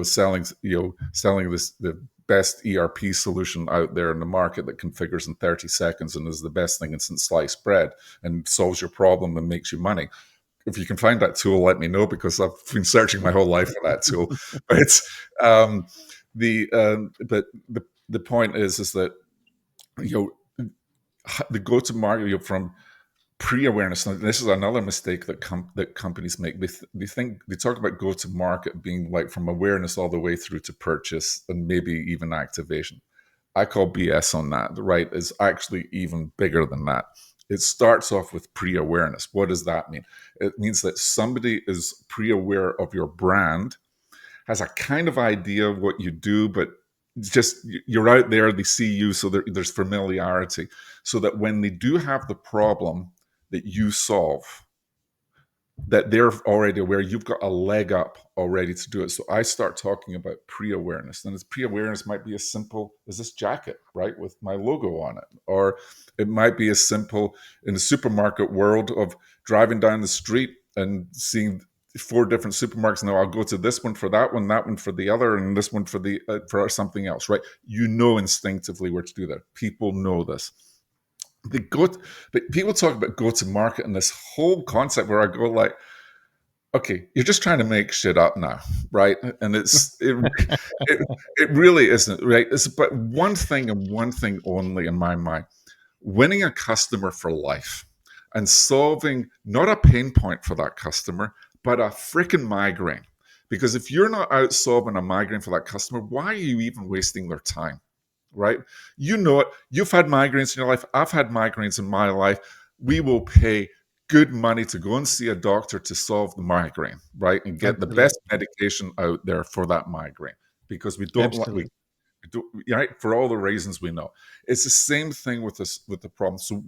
B: selling this the best ERP solution out there in the market that configures in 30 seconds and is the best thing since sliced bread and solves your problem and makes you money. If you can find that tool, let me know, because I've been searching my whole life for that tool. But it's the point is that the go to market from pre-awareness. Now, this is another mistake that companies make. They talk about go-to-market being like from awareness all the way through to purchase and maybe even activation. I call BS on that. Right? It's actually even bigger than that. It starts off with pre-awareness. What does that mean? It means that somebody is pre-aware of your brand, has a kind of idea of what you do, but just you're out there, they see you, so there's familiarity, so that when they do have the problem that you solve, that they're already aware, you've got a leg up already to do it. So I start talking about pre-awareness. And this pre-awareness might be as simple as this jacket, right, with my logo on it. Or it might be as simple in the supermarket world of driving down the street and seeing 4 different supermarkets. Now I'll go to this one for that one for the other, and this one for something else, right? You know instinctively where to do that. People know this. But people talk about go to market and this whole concept where I go like, okay, you're just trying to make shit up now, right? And it really isn't, right? It's about one thing and one thing only in my mind: winning a customer for life and solving not a pain point for that customer, but a freaking migraine. Because if you're not out solving a migraine for that customer, why are you even wasting their time? Right? You know it. You've had migraines in your life. I've had migraines in my life. We will pay good money to go and see a doctor to solve the migraine, right? And get the
A: Absolutely.
B: best medication out there for that migraine, because we don't want,
A: Absolutely.
B: right? For all the reasons we know. It's the same thing with this, with the problem. So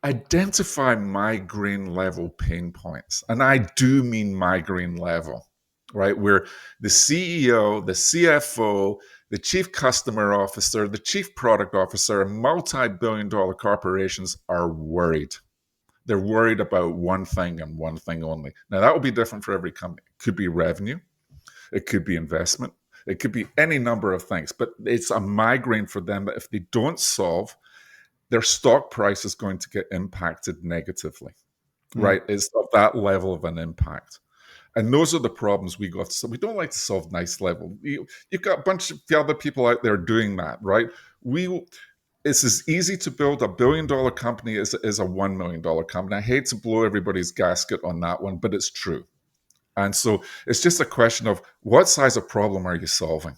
B: identify migraine level pain points. And I do mean migraine level, right? Where the CEO, the CFO, the chief customer officer, the chief product officer, and multi-billion-dollar corporations are worried. They're worried about one thing and one thing only. Now, that will be different for every company. It could be revenue, it could be investment, it could be any number of things, but it's a migraine for them that if they don't solve, their stock price is going to get impacted negatively,
A: Mm.
B: right? It's of that level of an impact. And those are the problems we got. So we don't like to solve nice level. You've got a bunch of the other people out there doing that, right? It's as easy to build $1 billion company as a $1 million company. I hate to blow everybody's gasket on that one, but it's true. And so it's just a question of what size of problem are you solving?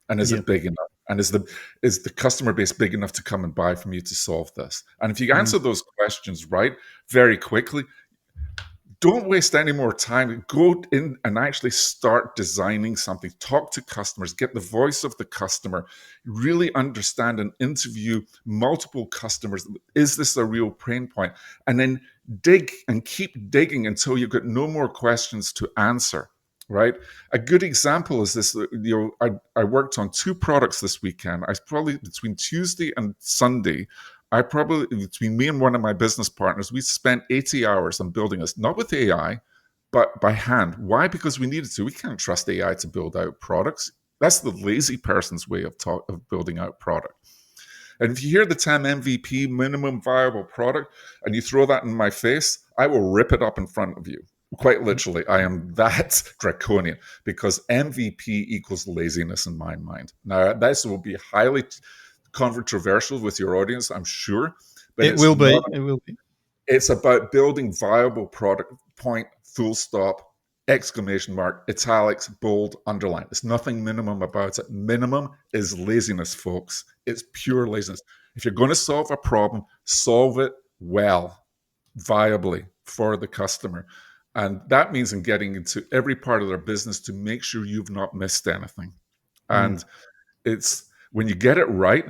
B: And is
A: Yeah.
B: it big enough? And is the customer base big enough to come and buy from you to solve this? And if you
A: Mm.
B: answer those questions right very quickly, don't waste any more time. Go in and actually start designing something. Talk to customers, get the voice of the customer, really understand and interview multiple customers. Is this a real pain point? And then dig and keep digging until you've got no more questions to answer. Right. A good example is this. I worked on 2 products this weekend. I probably, between Tuesday and Sunday, between me and one of my business partners, we spent 80 hours on building this, not with AI, but by hand. Why? Because we needed to. We can't trust AI to build out products. That's the lazy person's way of building out product. And if you hear the term MVP, minimum viable product, and you throw that in my face, I will rip it up in front of you. Quite literally, I am that draconian, because MVP equals laziness in my mind. Now, this will be highly controversial with your audience, I'm sure, but
A: It
B: it's
A: will
B: not.
A: be. It will be.
B: It's about building viable product. Point, full stop, exclamation mark, italics, bold, underline. There's nothing minimum about it. Minimum is laziness, folks. It's pure laziness. If you're going to solve a problem, solve it well, viably for the customer. And that means in getting into every part of their business to make sure you've not missed anything.
A: Mm.
B: And it's when you get it right,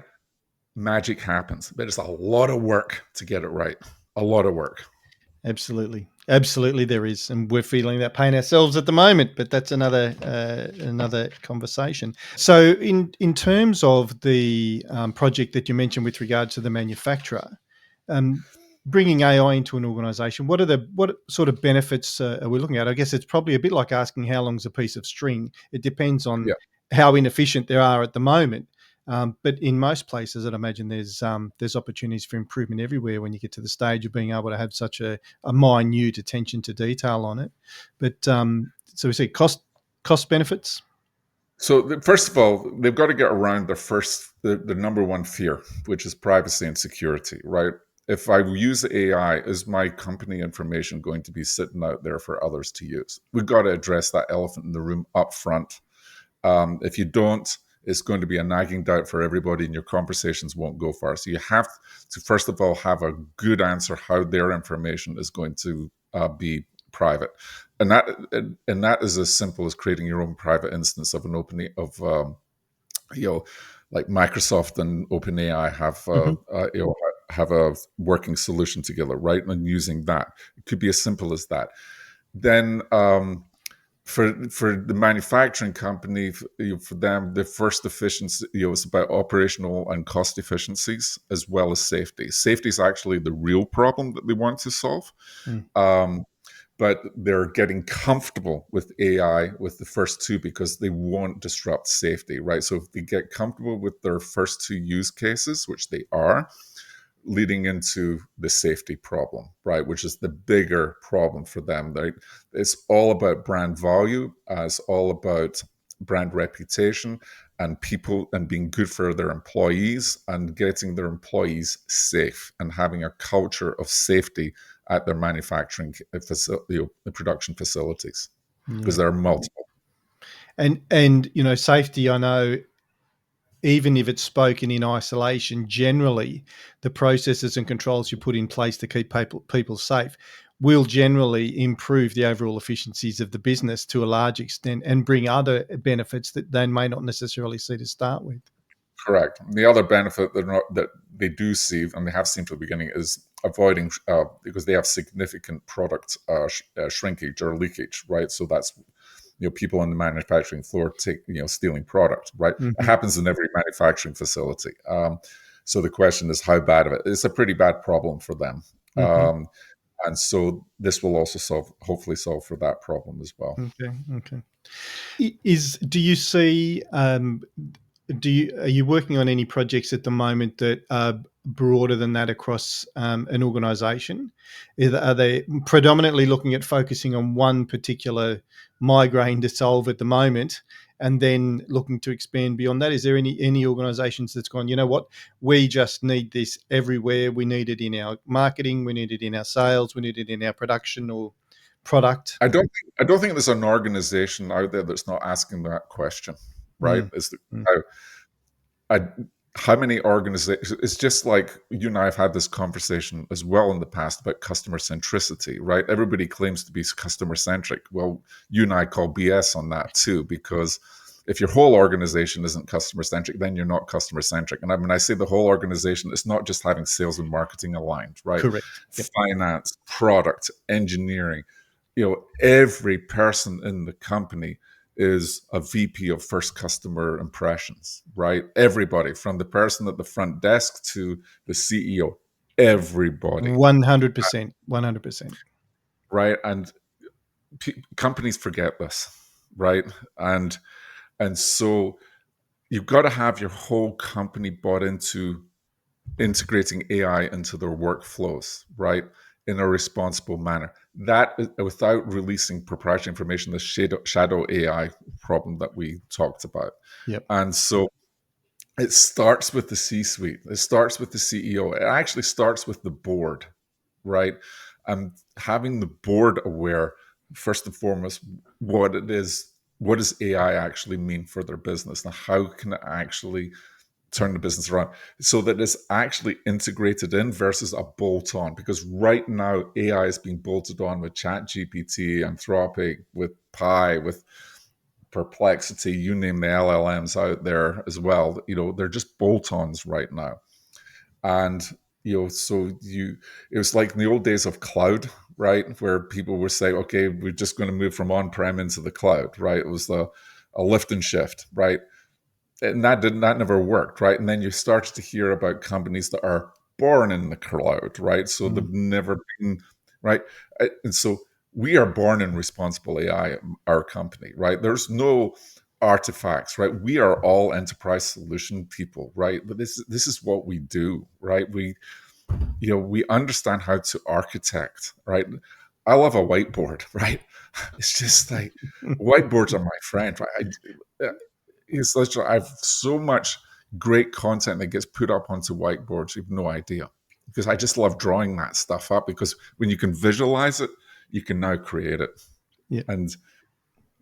B: magic happens. But it's a lot of work to get it right. A lot of work.
A: Absolutely, absolutely, there is, and we're feeling that pain ourselves at the moment. But that's another conversation. So, in terms of the project that you mentioned with regard to the manufacturer, um, bringing AI into an organisation, what sort of benefits are we looking at? I guess it's probably a bit like asking how long's a piece of string. It depends on
B: Yeah.
A: how inefficient they are at the moment. But in most places, I'd imagine there's opportunities for improvement everywhere when you get to the stage of being able to have such a minute attention to detail on it. But so we see cost benefits.
B: So first of all, they've got to get around the number one fear, which is privacy and security, right? If I use AI, is my company information going to be sitting out there for others to use? We've got to address that elephant in the room up front. If you don't, it's going to be a nagging doubt for everybody, and your conversations won't go far. So you have to, first of all, have a good answer how their information is going to be private, and that is as simple as creating your own private instance of an open of you know, like Microsoft and OpenAI
A: Mm-hmm.
B: have a working solution together, right? And using that, it could be as simple as that. Then for the manufacturing company, for them, the first efficiency, is about operational and cost efficiencies as well as safety. Safety is actually the real problem that they want to solve.
A: Mm.
B: Um, but they're getting comfortable with AI with the first two because they won't disrupt safety, right? So if they get comfortable with their first two use cases, which they are, leading into the safety problem, right? Which is the bigger problem for them. Right? It's all about brand value, it's all about brand reputation and people and being good for their employees and getting their employees safe and having a culture of safety at their manufacturing facility, the production facilities, because
A: Yeah,
B: there are multiple.
A: and safety. I know even if it's spoken in isolation, generally the processes and controls you put in place to keep people safe will generally improve the overall efficiencies of the business to a large extent and bring other benefits that they may not necessarily see to start with.
B: Correct. The other benefit that they do see, and they have seen from the beginning, is avoiding because they have significant product shrinkage or leakage, right? So that's people on the manufacturing floor stealing product, right? It
A: Mm-hmm.
B: happens in every manufacturing facility. So the question is, how bad of it? It's a pretty bad problem for them,
A: Mm-hmm.
B: and so this will also hopefully solve for that problem as well.
A: Okay. Okay. Is do you see are you working on any projects at the moment that are broader than that across an organisation? Are they predominantly looking at focusing on one particular migraine to solve at the moment, and then looking to expand beyond that? Is there any organisations that's gone, you know what, we just need this everywhere. We need it in our marketing. We need it in our sales. We need it in our production or product.
B: I don't think there's an organization out there that's not asking that question, right?
A: Mm, mm,
B: How, I, how many organizations? It's just like you and I have had this conversation as well in the past about customer centricity, right? Everybody claims to be customer centric. Well, you and I call BS on that too, because if your whole organization isn't customer centric, then you're not customer centric. And when I say the whole organization, it's not just having sales and marketing aligned, right?
A: correct. Yep.
B: Finance, product, engineering, every person in the company is a VP of first customer impressions, right? Everybody from the person at the front desk to the CEO, everybody,
A: 100%. 100%.
B: right? And companies forget this, right? And so you've got to have your whole company bought into integrating AI into their workflows, right, in a responsible manner. That without releasing proprietary information, the shadow AI problem that we talked about.
A: Yep.
B: And so it starts with the C-suite. It starts with the CEO. It actually starts with the board, right? And having the board aware, first and foremost, what it is, what does AI actually mean for their business, and how can it actually turn the business around so that it's actually integrated in versus a bolt on. Because right now, AI is being bolted on with ChatGPT, Anthropic, with Pi, with Perplexity, you name the LLMs out there as well. They're just bolt ons right now. And it was like in the old days of cloud, right, where people were saying, okay, we're just going to move from on-prem into the cloud, right? It was a lift and shift, right? And that never worked, right? And then you started to hear about companies that are born in the cloud, right? So they've
A: Mm.
B: never been, right? And so we are born in responsible AI, our company, right? There's no artifacts, right? We are all enterprise solution people, right? But this is what we do, right? We understand how to architect, right? I love a whiteboard, right? It's just like whiteboards are my friend, right? It's literally, I have so much great content that gets put up onto whiteboards. You have no idea, because I just love drawing that stuff up, because when you can visualize it, you can now create it.
A: Yeah.
B: And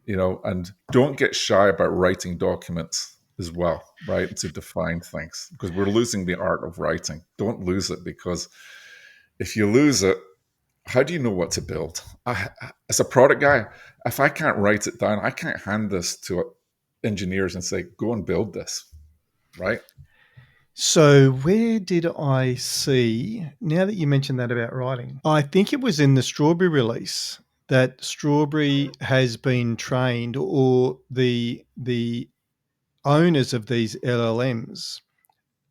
B: and don't get shy about writing documents as well, right? To define things, because we're losing the art of writing. Don't lose it, because if you lose it, how do you know what to build? As a product guy, if I can't write it down, I can't hand this to engineers and say, go and build this, right?
A: So where did I see, now that you mentioned that about writing, I think it was in the Strawberry release that Strawberry has been trained, or the owners of these LLMs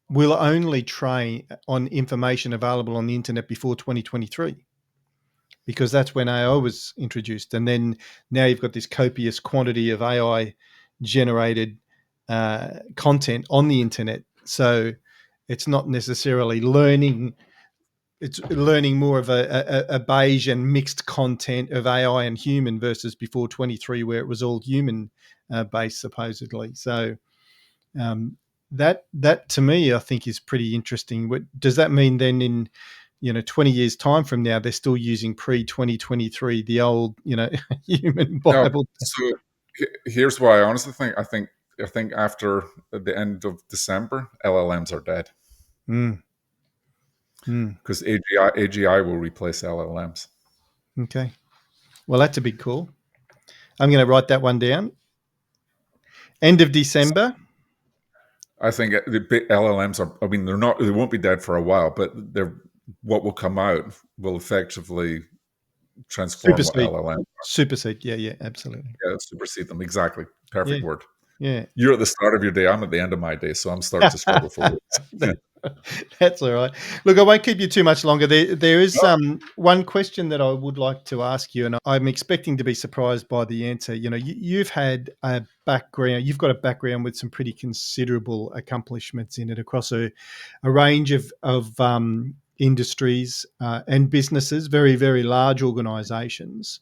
A: will only train on information available on the internet before 2023, because that's when AI was introduced. And then now you've got this copious quantity of AI generated content on the internet. So it's not necessarily learning. It's learning more of a beige and mixed content of AI and human, versus before 23, where it was all human based, supposedly. So that to me, I think, is pretty interesting. Does that mean then in 20 years time from now, they're still using pre-2023, the old human
B: No,
A: Bible?
B: so here's why I honestly think I think after the end of December, LLMs are dead,
A: Mm, mm,
B: because AGI will replace LLMs.
A: okay. Well, that's a big call. I'm going to write that one down. End of December.
B: I think the big LLMs are. I mean, they won't be dead for a while, but they're what will come out will effectively transform what
A: Supersede.
B: LLM.
A: Supersede. Yeah, yeah, absolutely.
B: Yeah, supersede them. Exactly.
A: Yeah,
B: Perfect word.
A: yeah.
B: You're at the start of your day. I'm at the end of my day, so I'm starting to struggle for words.
A: That- That's all right. Look, I won't keep you too much longer. There is
B: No,
A: one question that I would like to ask you, and I'm expecting to be surprised by the answer. You've had a background. You've got a background with some pretty considerable accomplishments in it across a range of industries and businesses, very very large organisations.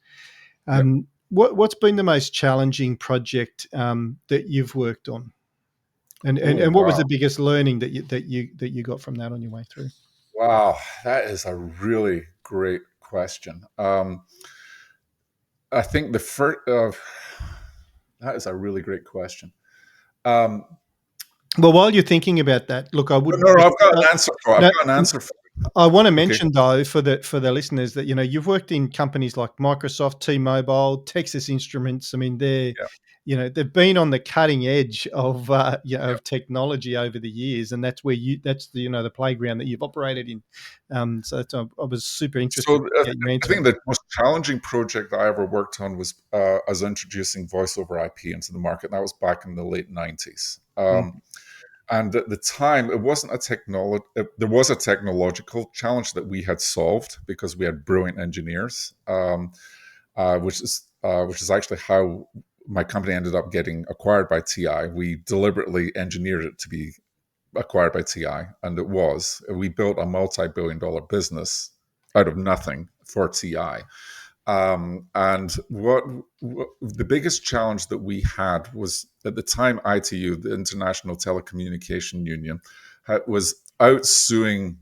B: yeah.
A: What's been the most challenging project that you've worked on? And, and
B: Oh
A: and what was
B: wow,
A: the biggest learning that you got from that on your way through?
B: wow. That is a really great question. I think the first. That is a really great question. Um,
A: Well, while you're thinking about that, look, I would
B: no, I've got
A: uh,
B: an answer for. I've
A: no,
B: got an answer for.
A: I want to
B: Okay.
A: mention though for the listeners that you've worked in companies like Microsoft, T-Mobile, Texas Instruments. I mean,
B: Yeah.
A: they've been on the cutting edge of
B: Yeah.
A: of technology over the years, and that's the playground that you've operated in. I was super
B: So
A: interested to get your
B: I
A: answer on
B: think
A: that.
B: the most challenging project I ever worked on was as introducing voice over IP into the market. That was back in the late 90s.
A: Mm,
B: And at the time, it wasn't a technology. There was a technological challenge that we had solved because we had brilliant engineers, which is actually how my company ended up getting acquired by TI. We deliberately engineered it to be acquired by TI, and it was. We built a multi-billion-dollar business out of nothing for TI. And what the biggest challenge that we had was at the time, ITU, the International Telecommunication Union, was out suing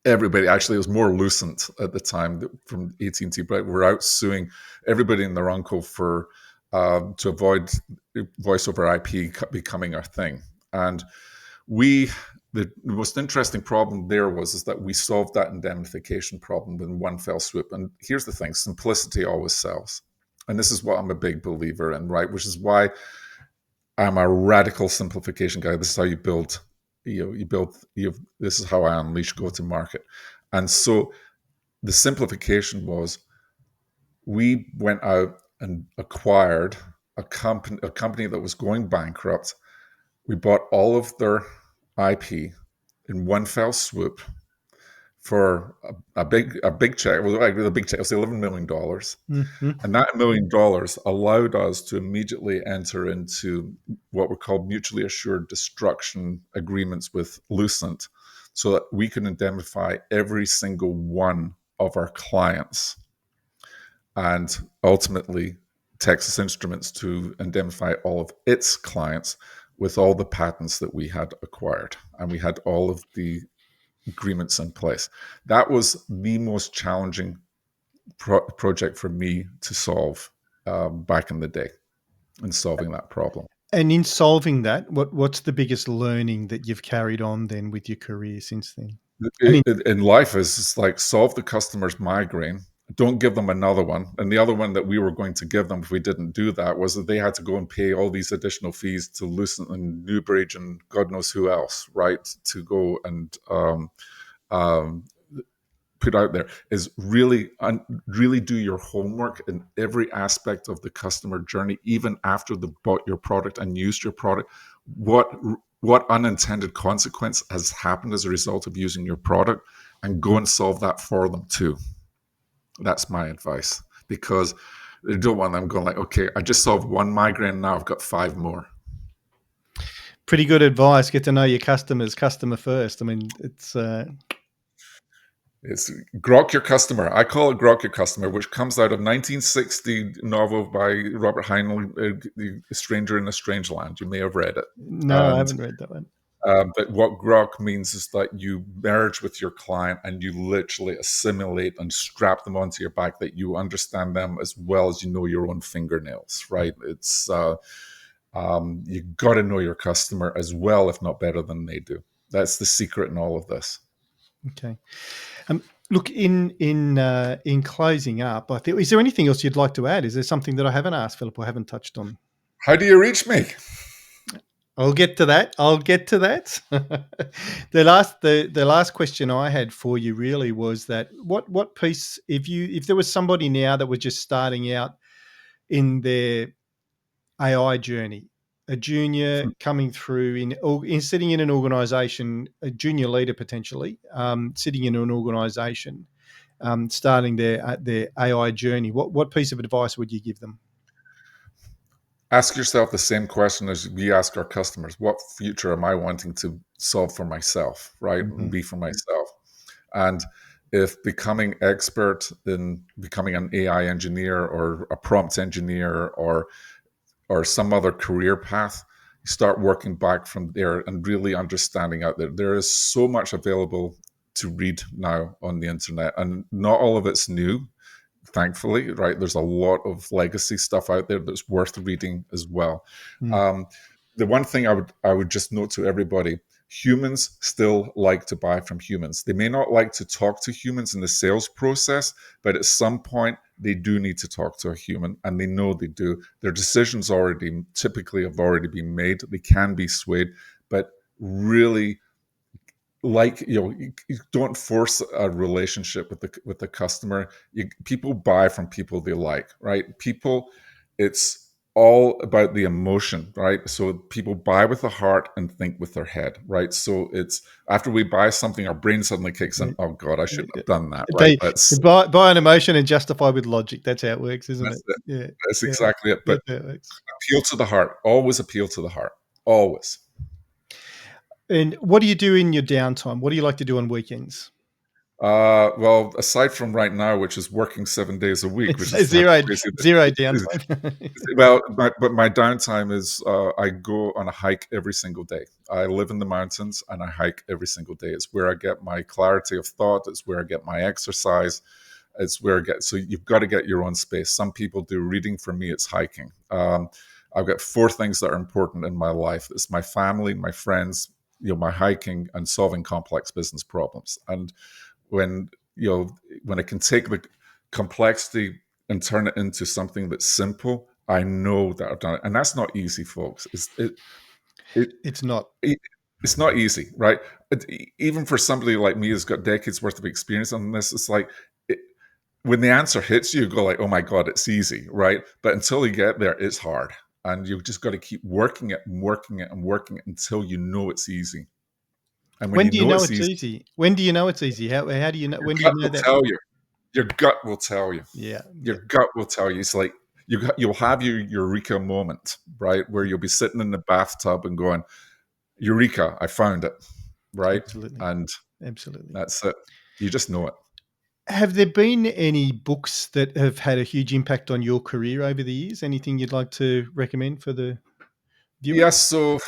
B: everybody. Actually, it was more Lucent at the time from AT&T, but we're out suing everybody in their uncle for to avoid voice over IP becoming our thing. And we the most interesting problem there was is that we solved that indemnification problem in one fell swoop. And here's the thing: simplicity always sells. And this is what I'm a big believer in, right? Which is why I'm a radical simplification guy. This is how you build you build. This is how I unleash go to market, and so the simplification was we went out and acquired a company that was going bankrupt. We bought all of their IP in one fell swoop for a big check. Well, like the big check was $11 million,
A: Mm-hmm.
B: and that $1 million allowed us to immediately enter into what were called mutually assured destruction agreements with Lucent, so that we can indemnify every single one of our clients, and ultimately Texas Instruments to indemnify all of its clients with all the patents that we had acquired, and we had all of the agreements in place. That was the most challenging project for me to solve back in the day, in solving that problem.
A: And in solving that, what's the biggest learning that you've carried on then with your career since then? And
B: In life, is it's like solve the customer's migraine. Don't give them another one. And the other one that we were going to give them if we didn't do that was that they had to go and pay all these additional fees to Lucent and Newbridge and God knows who else, right? To go and um, put out there is really do your homework in every aspect of the customer journey, even after they bought your product and used your product. What unintended consequence has happened as a result of using your product, and go and solve that for them too. That's my advice, because they don't want them going like, okay, I just solved one migraine, now I've got 5 more.
A: pretty good advice. Get to know your customers, customer first. I mean, it's
B: Grok Your Customer. I call it Grok Your Customer, which comes out of 1960 novel by Robert Heinlein, The Stranger in a Strange Land. You may have read it.
A: no, I
B: And
A: haven't read that one.
B: but what Grok means is that you merge with your client and you literally assimilate and strap them onto your back, that you understand them as well as you know your own fingernails, right? It's you got to know your customer as well, if not better than they do. That's the secret in all of this.
A: Okay. Look, in closing up, I think, is there anything else you'd like to add? Is there something that I haven't asked, Philip, or haven't touched on?
B: How do you reach me?
A: I'll get to that. The last question I had for you really was that what piece, if there was somebody now that was just starting out in their AI journey, a junior coming through in sitting in an organization, a junior leader potentially, sitting in an organization, starting their AI journey, what piece of advice would you give them?
B: Ask yourself the same question as we ask our customers. What future am I wanting to solve for myself, right?
A: Mm-hmm.
B: And be for myself. And if becoming expert in becoming an AI engineer or a prompt engineer or some other career path, you start working back from there and really understanding out there. There is so much available to read now on the internet, and not all of it's new, thankfully, right? There's a lot of legacy stuff out there that's worth reading as well.
A: Mm.
B: The one thing I would just note to everybody: humans still like to buy from humans. They may not like to talk to humans in the sales process, but at some point they do need to talk to a human, and they know they do. Their decisions typically have already been made. They can be swayed, but really, like, you don't force a relationship with the customer. People buy from people they like, right? People, it's all about the emotion, right? So people buy with the heart and think with their head, right? So it's after we buy something, our brain suddenly kicks in. Oh God, I shouldn't have done that, right?
A: They buy an emotion and justify with logic. That's how it works, isn't
B: That's
A: it?
B: it.
A: Yeah,
B: That's
A: yeah,
B: exactly it. But
A: that's how it works.
B: appeal to the heart. Always appeal to the heart. Always.
A: And what do you do in your downtime? What do you like to do on weekends?
B: Well, aside from right now, which is working 7 days a week,
A: It's
B: which is how
A: zero
B: crazy.
A: downtime.
B: Well, but my downtime is I go on a hike every single day. I live in the mountains and I hike every single day. It's where I get my clarity of thought. It's where I get my exercise. It's where I get. So you've got to get your own space. Some people do reading. For me, it's hiking. I've got 4 things that are important in my life. It's my family, my friends, my hiking, and solving complex business problems. And when when I can take the complexity and turn it into something that's simple, I know that I've done it. And that's not easy, folks.
A: It's not.
B: it's not easy, right? Even for somebody like me who's got decades worth of experience on this, it's like it, when the answer hits you, you go like, "Oh my god, it's easy," right? But until you get there, it's hard, and you've just got to keep working it and working it and working it until you know it's easy. And when
A: When
B: you
A: do you
B: know
A: know
B: it's
A: it's
B: easy,
A: easy? When do you know it's easy? How do you know?
B: your
A: When do you
B: gut
A: know
B: will
A: that?
B: tell you. Your gut will tell you.
A: Yeah,
B: Your
A: yeah,
B: gut will tell you. It's like you'll have your eureka moment, right? Where you'll be sitting in the bathtub and going, "Eureka! I found it!" Right?
A: absolutely,
B: And
A: absolutely.
B: that's it. You just know it.
A: Have there been any books that have had a huge impact on your career over the years? Anything you'd like to recommend for the viewers?
B: Yes, so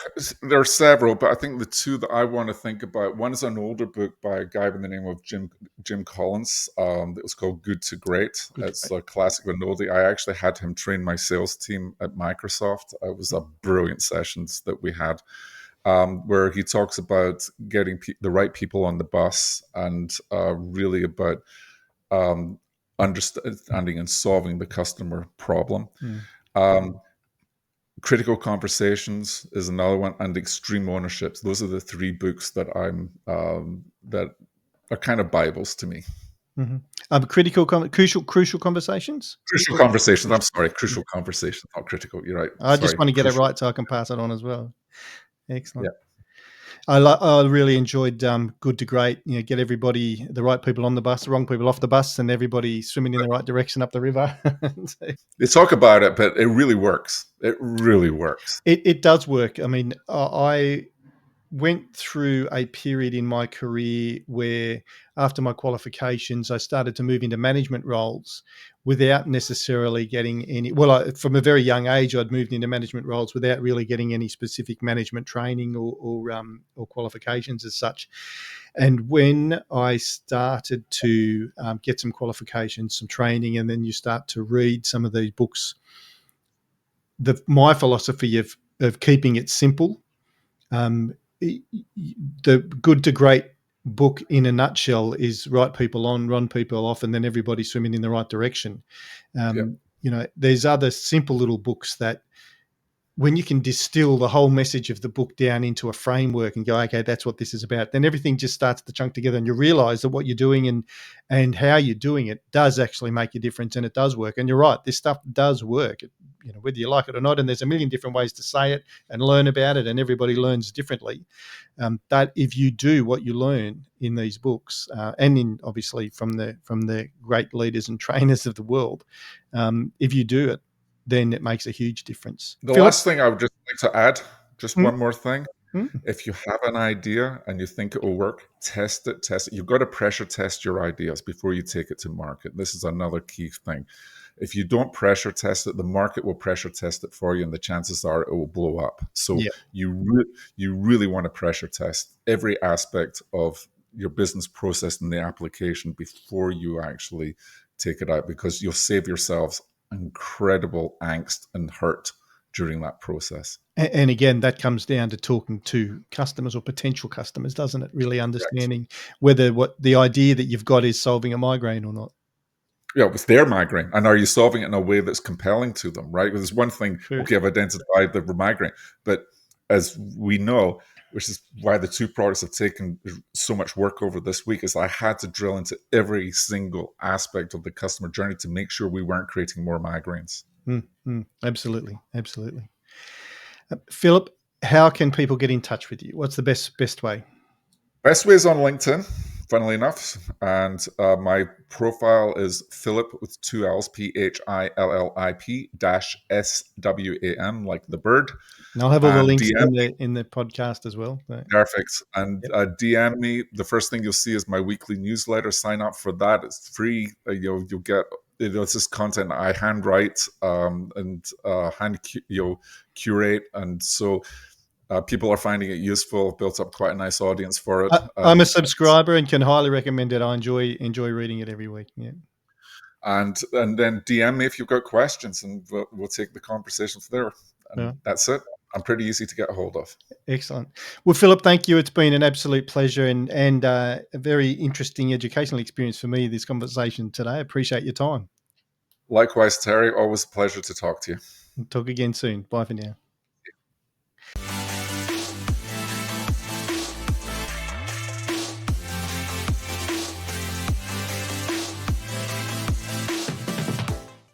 B: there are several, but I think the two that I want to think about. One is an older book by a guy by the name of Jim Collins. That was called Good to Great.
A: Good,
B: It's
A: great.
B: a classic of an oldie. I actually had him train my sales team at Microsoft. It was a brilliant sessions that we had, where he talks about getting the right people on the bus and really about um, understanding and solving the customer problem.
A: Mm,
B: Um, Critical Conversations is another one, and Extreme Ownerships. Those are the three books that that are kind of bibles to me.
A: mhm. Crucial conversations?
B: Crucial Conversations. I'm
A: Crucial.
B: sorry,
A: Yeah.
B: Crucial Conversations, not critical. You're right.
A: I just
B: Sorry,
A: want to get it
B: crucial.
A: right so I can pass it on as well.
B: Yeah,
A: Excellent. I really enjoyed Good to Great. You know, get everybody, the right people on the bus, the wrong people off the bus, and everybody swimming in the right direction up the river. So
B: they talk about it, but it really works. It really works.
A: it does work. I mean, I went through a period in my career where after my qualifications I started to move into management roles without necessarily getting any from a very young age I'd moved into management roles without really getting any specific management training or qualifications as such. And when I started to get some qualifications, some training, and then you start to read some of these books, my philosophy of keeping it simple, um, the Good to Great book in a nutshell is right people on, run people off, and then everybody swimming in the right direction.
B: Yeah.
A: There's other simple little books that when you can distill the whole message of the book down into a framework and go, okay, that's what this is about, then everything just starts to chunk together, and you realize that what you're doing and how you're doing it does actually make a difference, and it does work. And you're right, this stuff does work. Whether you like it or not, and there's a million different ways to say it and learn about it, and everybody learns differently. But if you do what you learn in these books, and in obviously from the great leaders and trainers of the world, if you do it, then it makes a huge difference.
B: The
A: Philip.
B: last thing I would just like to add, just
A: Mm,
B: one more thing.
A: mm,
B: If you have an idea and you think it will work, test it, test it. You've got to pressure test your ideas before you take it to market. This is another key thing. If you don't pressure test it, the market will pressure test it for you, and the chances are it will blow up. So
A: yeah.
B: you really want to pressure test every aspect of your business process and the application before you actually take it out, because you'll save yourselves incredible angst and hurt during that process.
A: And again, that comes down to talking to customers or potential customers, doesn't it? Really
B: Correct.
A: understanding whether what the idea that you've got is solving a migraine or not.
B: Yeah, with their migraine, and are you solving it in a way that's compelling to them, right? Because there's one thing,
A: Correct.
B: okay, I've identified the migraine, but as we know, which is why the two products have taken so much work over this week, is I had to drill into every single aspect of the customer journey to make sure we weren't creating more migraines.
A: Absolutely, absolutely. Philip, how can people get in touch with you? What's the best way?
B: Best way is on LinkedIn, funnily enough. And my profile is Philip with two L's, Phillip dash SWAM, like the bird.
A: And I'll have all the
B: And
A: links
B: DM
A: in
B: me.
A: the podcast as well. So,
B: Perfect. And
A: yep.
B: DM me. The first thing you'll see is my weekly newsletter. Sign up for that. It's free. You'll get. It's just content I handwrite and curate, and so people are finding it useful. I've built up quite a nice audience for it,
A: I'm a
B: and
A: subscriber and can highly recommend it. I enjoy reading it every week. Yeah.
B: then DM me if you've got questions, and we'll take the conversations there. And
A: Yeah.
B: that's it. I'm pretty easy to get a hold of.
A: Excellent. Well, Philip, thank you. It's been an absolute pleasure and a very interesting educational experience for me, this conversation today. I appreciate your time.
B: Likewise, Terry. Always a pleasure to talk to you.
A: Talk again soon. Bye for now.